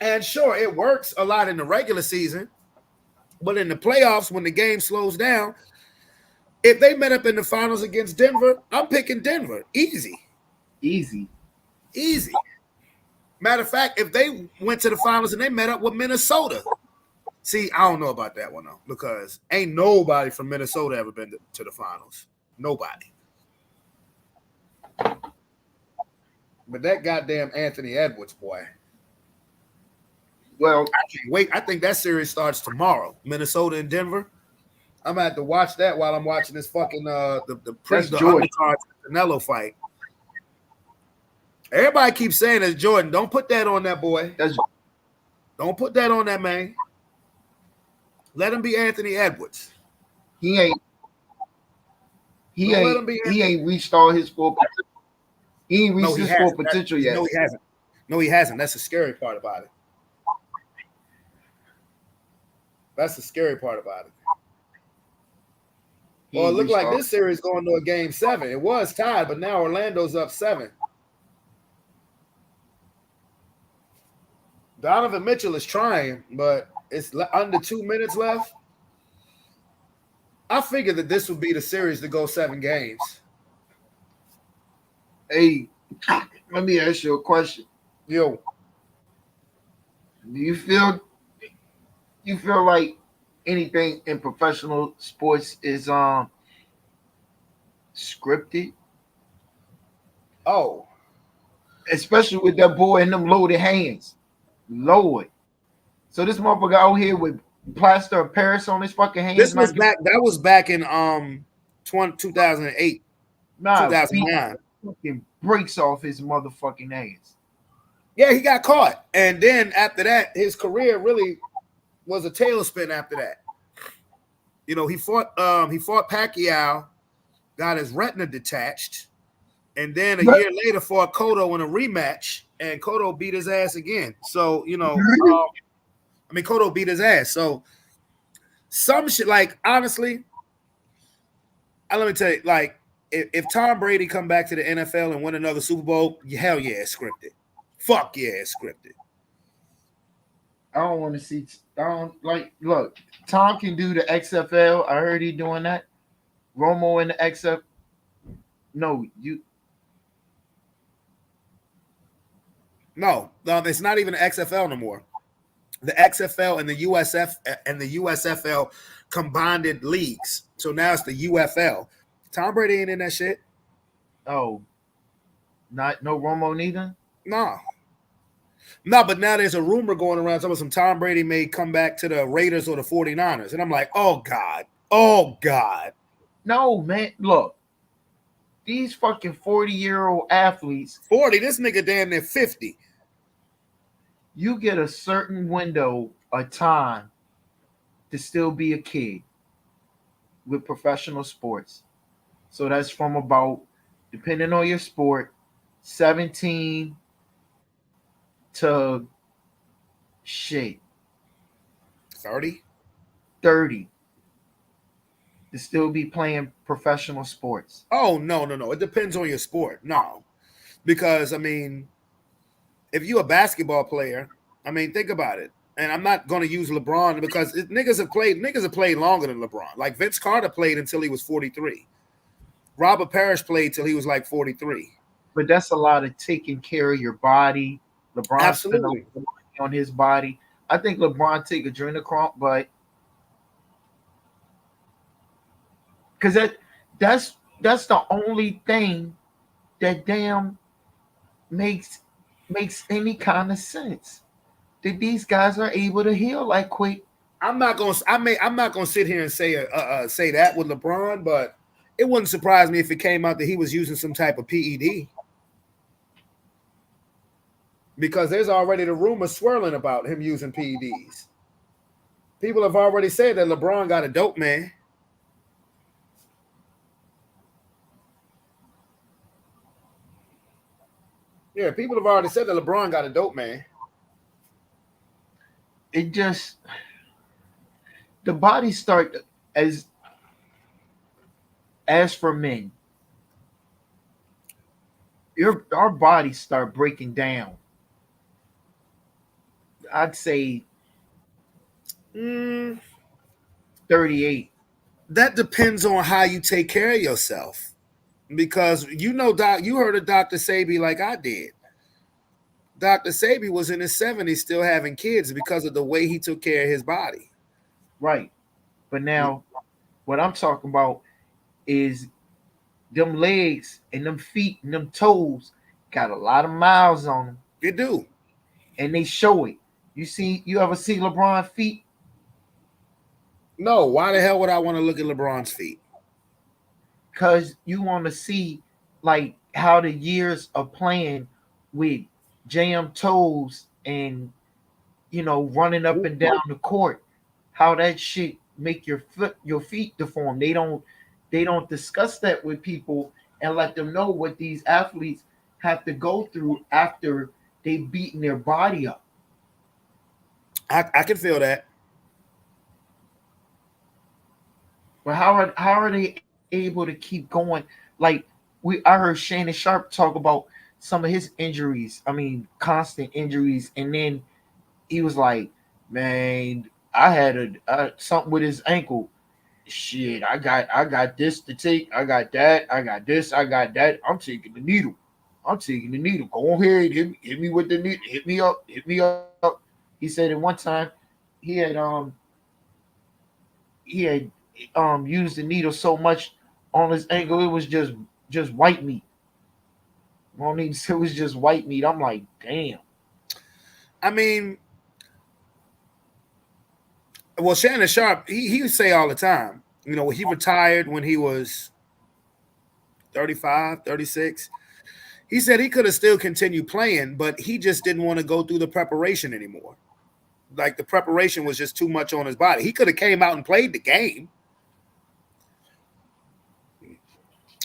Speaker 1: And sure, it works a lot in the regular season, but in the playoffs, when the game slows down, if they met up in the finals against Denver, I'm picking Denver. Easy. Matter of fact, if they went to the finals and they met up with Minnesota, see, I don't know about that one though, because ain't nobody from Minnesota ever been to the finals. Nobody. But that goddamn Anthony Edwards, boy.
Speaker 2: Well,
Speaker 1: I can't wait. I think that series starts tomorrow. Minnesota and Denver. I'm gonna have to watch that while I'm watching this fucking the undercard Canelo fight. Everybody keeps saying it's Jordan. Don't put that on that boy. Don't put that on that man. Let him be Anthony Edwards.
Speaker 2: He ain't reached all his full potential. He ain't reached his full potential yet.
Speaker 1: No, he hasn't. No, he hasn't. That's the scary part about it. That's the scary part about it. Well, it looked like this series going to a game 7. It was tied, but now Orlando's up 7. Donovan Mitchell is trying, but it's under 2 minutes left. I figured that this would be the series to go 7 games.
Speaker 2: Hey, let me ask you a question.
Speaker 1: Yo.
Speaker 2: Do you feel like anything in professional sports is scripted?
Speaker 1: Oh.
Speaker 2: Especially with that boy and them loaded hands. Lord. So this motherfucker out here with plaster of Paris on his fucking hands,
Speaker 1: This
Speaker 2: not
Speaker 1: was
Speaker 2: giving,
Speaker 1: back. That was back in 2008,
Speaker 2: nah, beat
Speaker 1: 2009.
Speaker 2: fucking breaks off his motherfucking ass.
Speaker 1: Yeah, he got caught, and then after that, his career really was a tailspin. After that, you know, he fought Pacquiao, got his retina detached, and then a year later fought Cotto in a rematch, and Cotto beat his ass again. So you know, Cotto beat his ass. So some shit, like honestly, let me tell you, like if Tom Brady come back to the NFL and win another Super Bowl, hell yeah, it's scripted. Fuck yeah, it's scripted.
Speaker 2: I don't want to see. I don't like. Look, Tom can do the XFL. I heard he doing that. Romo in the XF. No, you.
Speaker 1: No, it's not even the XFL no more. The XFL and the USFL combined leagues. So now it's the UFL. Tom Brady ain't in that shit.
Speaker 2: Oh, not no Romo neither.
Speaker 1: No. No, but now there's a rumor going around talking about some Tom Brady may come back to the Raiders or the 49ers. And I'm like, oh God. Oh God.
Speaker 2: No, man. Look, these fucking 40-year-old athletes.
Speaker 1: 40. This nigga damn near 50.
Speaker 2: You get a certain window of time to still be a kid with professional sports. So that's from about, depending on your sport, 17 to shit
Speaker 1: 30.
Speaker 2: 30 to still be playing professional sports.
Speaker 1: Oh, no. It depends on your sport. No. Because, I mean, if you're a basketball player, I mean, think about it. And I'm not going to use LeBron because niggas have played longer than LeBron. Like Vince Carter played until he was 43. Robert Parrish played till he was like 43.
Speaker 2: But that's a lot of taking care of your body. LeBron spent a lot
Speaker 1: Absolutely.
Speaker 2: of money on his body. I think LeBron take adrenochrome, but because that's the only thing that damn makes any kind of sense. That these guys are able to heal like quick.
Speaker 1: I'm not gonna sit here and say that with LeBron, but it wouldn't surprise me if it came out that he was using some type of PED. Because there's already the rumor swirling about him using PEDs. People have already said that LeBron got a dope man. Yeah, people have already said that LeBron got a dope man.
Speaker 2: It just the body start as for men, our bodies start breaking down. I'd say
Speaker 1: Mm,
Speaker 2: 38.
Speaker 1: that depends on how you take care of yourself. Because you know, Doc, you heard of Dr. Sabi like I did. Dr. Sabi was in his 70s still having kids because of the way he took care of his body.
Speaker 2: Right. But now what I'm talking about is them legs and them feet and them toes got a lot of miles on them,
Speaker 1: You do.
Speaker 2: and they show it. You ever see LeBron feet?
Speaker 1: No, why the hell would I want to look at LeBron's feet?
Speaker 2: Because you want to see like how the years of playing with jam toes and running up and down the court, how that shit make your feet deform. They don't discuss that with people and let them know what these athletes have to go through after they've beaten their body up.
Speaker 1: I can feel that.
Speaker 2: But how are they able to keep going? Like I heard Shannon Sharp talk about some of his injuries. I mean, constant injuries, and then he was like, "Man, I had something with his ankle. Shit, I got this to take. I got that. I got this. I got that. I'm taking the needle. I'm taking the needle. Go ahead, hit me with the needle. Hit me up. Hit me up." He said at one time he had he had used the needle so much on his ankle it was just white meat. Won't even say it, it, was just white meat. I'm like, damn.
Speaker 1: I mean, Well, Shannon Sharp, he would say all the time, you know, he retired when he was 35, 36. He said he could have still continued playing, but he just didn't want to go through the preparation anymore. Like the preparation was just too much on his body. He could have came out and played the game.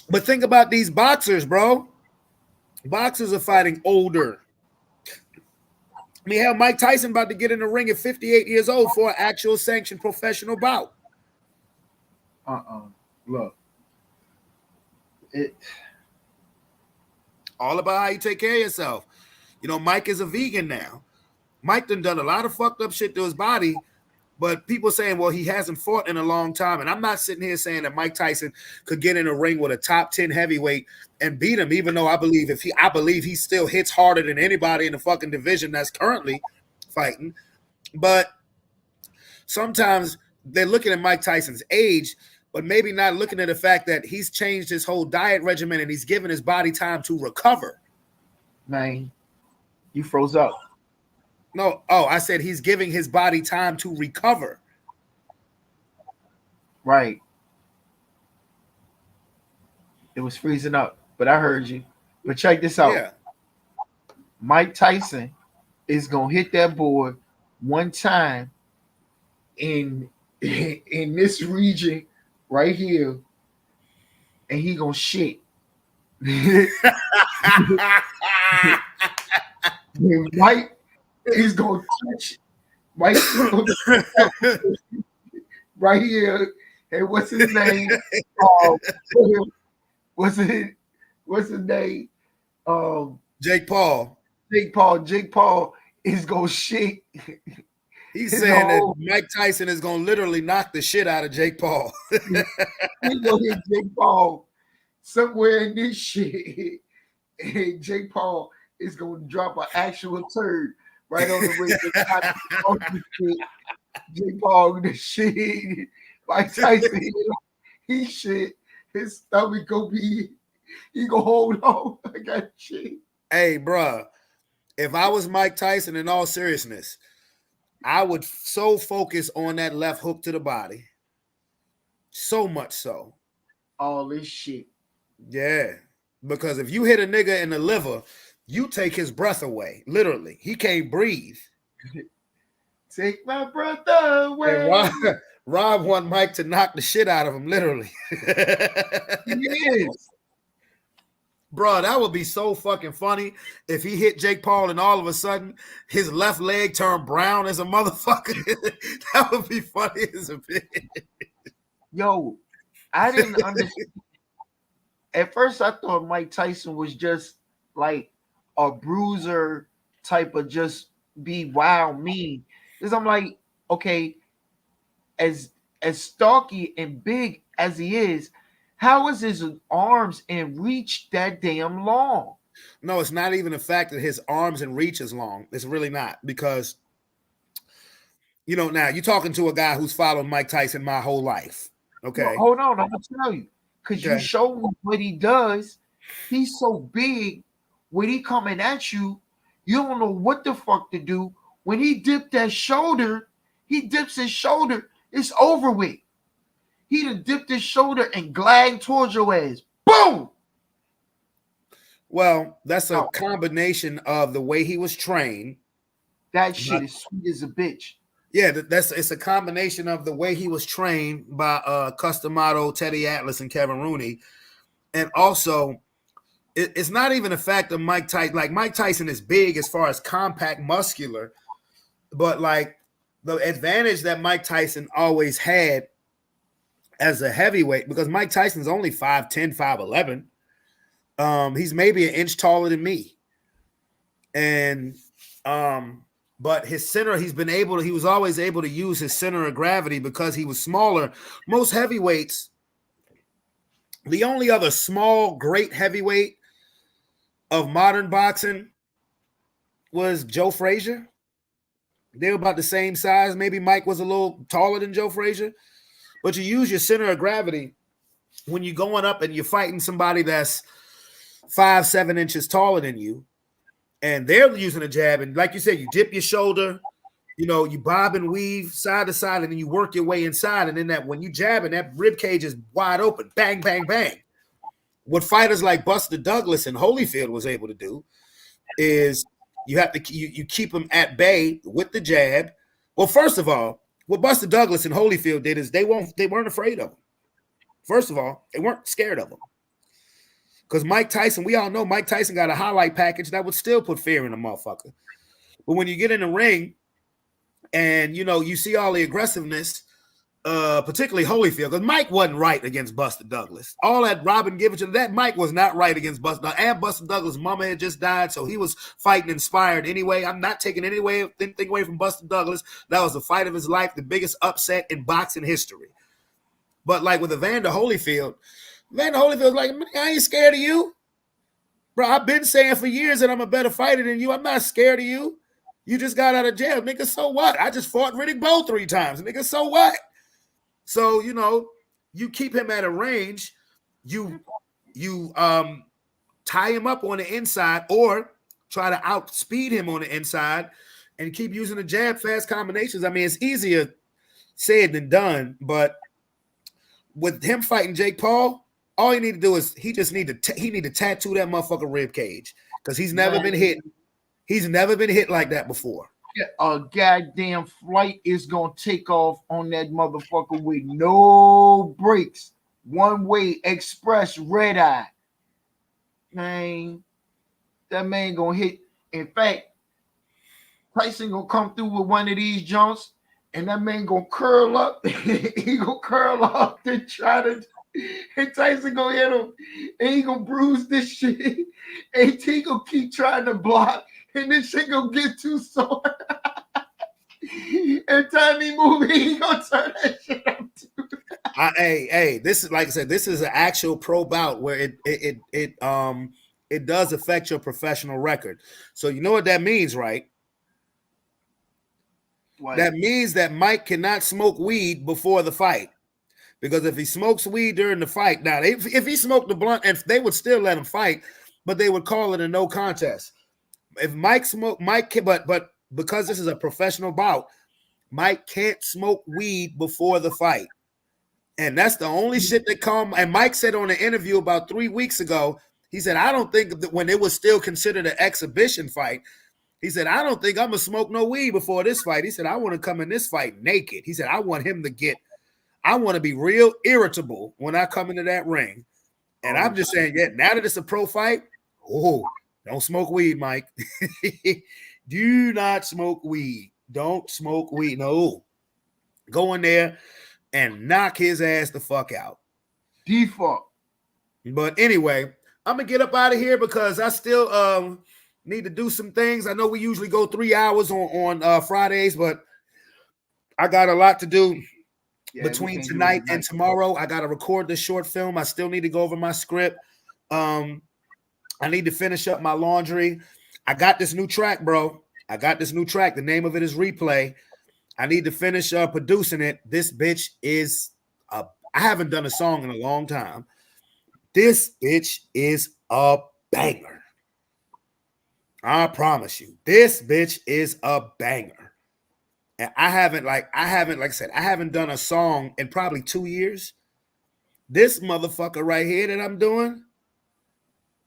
Speaker 1: But think about these boxers, bro. Boxers are fighting older. I mean, hell, Mike Tyson about to get in the ring at 58 years old for an actual sanctioned professional bout.
Speaker 2: Look. It
Speaker 1: all about how you take care of yourself. You know, Mike is a vegan now. Mike done a lot of fucked up shit to his body, but people saying, well, he hasn't fought in a long time. And I'm not sitting here saying that Mike Tyson could get in a ring with a top 10 heavyweight and beat him, even though I believe he still hits harder than anybody in the fucking division that's currently fighting. But sometimes they're looking at Mike Tyson's age, but maybe not looking at the fact that he's changed his whole diet regimen and he's given his body time to recover.
Speaker 2: Man, you froze up.
Speaker 1: No, I said he's giving his body time to recover.
Speaker 2: Right. It was freezing up, but I heard you. But check this out.
Speaker 1: Yeah.
Speaker 2: Mike Tyson is gonna hit that board one time in this region right here, and he gonna shit. Mike is gonna touch Mike right here. Hey, what's his name? What's his name?
Speaker 1: Jake Paul.
Speaker 2: Jake Paul is gonna shit.
Speaker 1: He's saying that Mike Tyson is gonna literally knock the shit out of Jake Paul.
Speaker 2: He's gonna hit Jake Paul somewhere in this shit, and Jake Paul is gonna drop an actual turd right on the ring. Jake Paul, the shit. Mike Tyson, he shit. His stomach gonna be. He gonna hold on. I got shit.
Speaker 1: Hey, bruh, if I was Mike Tyson, in all seriousness, I would so focus on that left hook to the body. So much so.
Speaker 2: All this shit.
Speaker 1: Yeah. Because if you hit a nigga in the liver, you take his breath away. Literally. He can't breathe.
Speaker 2: Take my breath away.
Speaker 1: And Rob want Mike to knock the shit out of him, literally.
Speaker 2: Yes.
Speaker 1: Bro, that would be so fucking funny if he hit Jake Paul and all of a sudden his left leg turned brown as a motherfucker. That would be funny as a bitch.
Speaker 2: Yo, I didn't understand. At first, I thought Mike Tyson was just like a bruiser type of just be wild mean. Because I'm like, okay, as stocky and big as he is, how is his arms and reach that damn long?
Speaker 1: No, it's not even the fact that his arms and reach is long. It's really not, because, you know, now you're talking to a guy who's followed Mike Tyson my whole life. Okay.
Speaker 2: No, hold on, I'm gonna tell you. Because you showed me what he does. He's so big, when he coming at you, you don't know what the fuck to do. When he dipped that shoulder, he dips his shoulder, it's over with. He done dipped his shoulder and glide towards your ass. Boom!
Speaker 1: Well, that's a combination of the way he was trained.
Speaker 2: That shit is sweet as a bitch.
Speaker 1: Yeah, it's a combination of the way he was trained by Customato, Teddy Atlas, and Kevin Rooney. And also, it's not even a fact of Mike Tyson. Like, Mike Tyson is big as far as compact, muscular. But, like, the advantage that Mike Tyson always had as a heavyweight, because Mike Tyson's only 5'10", 5'11". He's maybe an inch taller than me. And but his center, he was always able to use his center of gravity because he was smaller. Most heavyweights, the only other small, great heavyweight of modern boxing was Joe Frazier. They were about the same size. Maybe Mike was a little taller than Joe Frazier. But you use your center of gravity when you're going up and you're fighting somebody that's 5-7 inches taller than you, and they're using a jab. And like you said, you dip your shoulder You bob and weave side to side, and then you work your way inside. And then that when you jab and that rib cage is wide open, bang, bang, bang. What fighters like Buster Douglas and Holyfield was able to do is you have to you keep them at bay with the jab. Well, first of all, what Buster Douglas and Holyfield did is they weren't afraid of him. First of all, they weren't scared of him. Because Mike Tyson, we all know Mike Tyson got a highlight package that would still put fear in a motherfucker. But when you get in the ring and you see all the aggressiveness, particularly Holyfield, because Mike wasn't right against Buster Douglas. All that Robin giving to that Mike was not right against Buster. And Buster Douglas' mama had just died, so he was fighting inspired anyway. I'm not taking anything away from Buster Douglas. That was the fight of his life, the biggest upset in boxing history. But like with Evander Holyfield like, I ain't scared of you. Bro, I've been saying for years that I'm a better fighter than you. I'm not scared of you. You just got out of jail. Nigga, so what? I just fought Riddick Bowe 3 times. Nigga, so what? So, you keep him at a range. You tie him up on the inside or try to outspeed him on the inside and keep using the jab fast combinations. I mean, it's easier said than done, but with him fighting Jake Paul, all you need to do is he need to tattoo that motherfucker rib cage because he's never been hit. He's never been hit like that before.
Speaker 2: A goddamn flight is gonna take off on that motherfucker with no brakes, one way express red eye. Man, that man gonna hit. In fact, Tyson gonna come through with one of these jumps, and that man gonna curl up. He gonna curl up to try to. And Tyson gonna hit him, and he gonna bruise this shit. And he gonna keep trying to block, and this shit gonna get too sore. And time he move, he gonna turn that shit up too.
Speaker 1: Hey, this is like I said, this is an actual pro bout where it does affect your professional record. So you know what that means, right? What? That means that Mike cannot smoke weed before the fight. Because if he smokes weed during the fight, now if he smoked the blunt, and they would still let him fight, but they would call it a no contest. If Mike but because this is a professional bout, Mike can't smoke weed before the fight. And that's the only shit that come. And Mike said on an interview about 3 weeks ago, he said, I don't think that when it was still considered an exhibition fight, he said, I don't think I'm going to smoke no weed before this fight. He said, I want to come in this fight naked. He said, I want to be real irritable when I come into that ring. And I'm just saying, now that it's a pro fight, don't smoke weed, Mike. Do not smoke weed. Don't smoke weed. No. Go in there and knock his ass the fuck out.
Speaker 2: Default.
Speaker 1: But anyway, I'm going to get up out of here because I still need to do some things. I know we usually go 3 hours on Fridays, but I got a lot to do. Between tonight and tomorrow. I got to record this short film. I still need to go over my script. I need to finish up my laundry. I got this new track, bro. The name of it is Replay. I need to finish producing it. This bitch is I haven't done a song in a long time. This bitch is a banger. I promise you. This bitch is a banger. And I haven't, like I said, I haven't done a song in probably 2 years. This motherfucker right here that I'm doing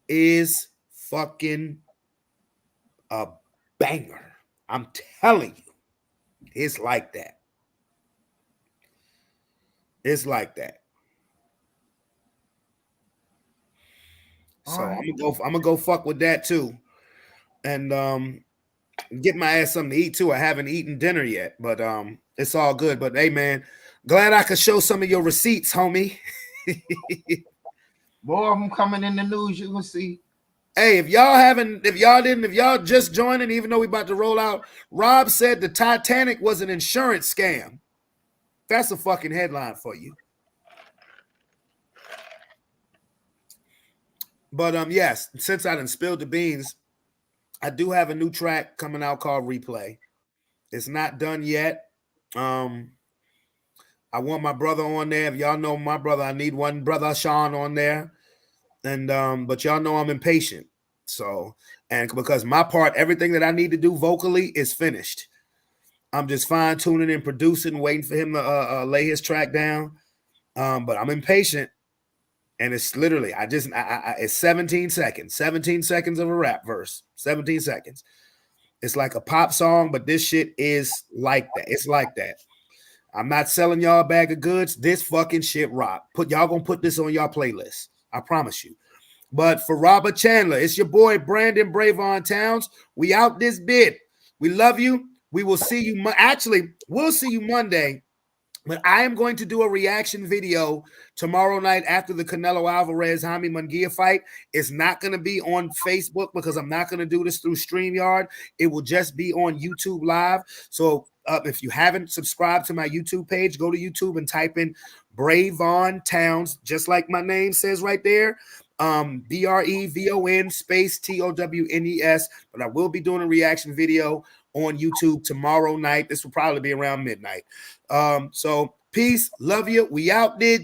Speaker 1: is fucking a banger. I'm telling you. It's like that. It's like that. So right. I'm gonna go fuck with that too. And get my ass something to eat too. I haven't eaten dinner yet, but it's all good. But hey, man, glad I could show some of your receipts, homie.
Speaker 2: More of them coming in the news. You can see.
Speaker 1: Hey, if y'all just joining, even though we about to roll out, Rob said the Titanic was an insurance scam. That's a fucking headline for you. But yes, since I done spilled the beans, I do have a new track coming out called Replay. It's not done yet. I want my brother on there. If y'all know my brother, I need one brother, Sean, on there. And but y'all know I'm impatient. So, and because my part, everything that I need to do vocally is finished. I'm just fine tuning and producing, waiting for him to lay his track down. But I'm impatient, and it's literally it's 17 seconds, 17 seconds of a rap verse, 17 seconds. It's like a pop song, but this shit is like that. It's like that. I'm not selling y'all a bag of goods. This fucking shit rock. Y'all gonna put this on y'all playlist. I promise you. But for Robert Chandler, it's your boy Brandon Bravon Towns. We out this bit. We love you. We will see you. Actually, we'll see you Monday. But I am going to do a reaction video tomorrow night after the Canelo Alvarez Jaime Munguia fight. It's not going to be on Facebook because I'm not going to do this through StreamYard. It will just be on YouTube Live. So if you haven't subscribed to my YouTube page, go to YouTube and type in Bravon Towns, just like my name says right there. Brevon space TOWNES. But I will be doing a reaction video on YouTube tomorrow night. This will probably be around midnight. So peace, love you. We out there.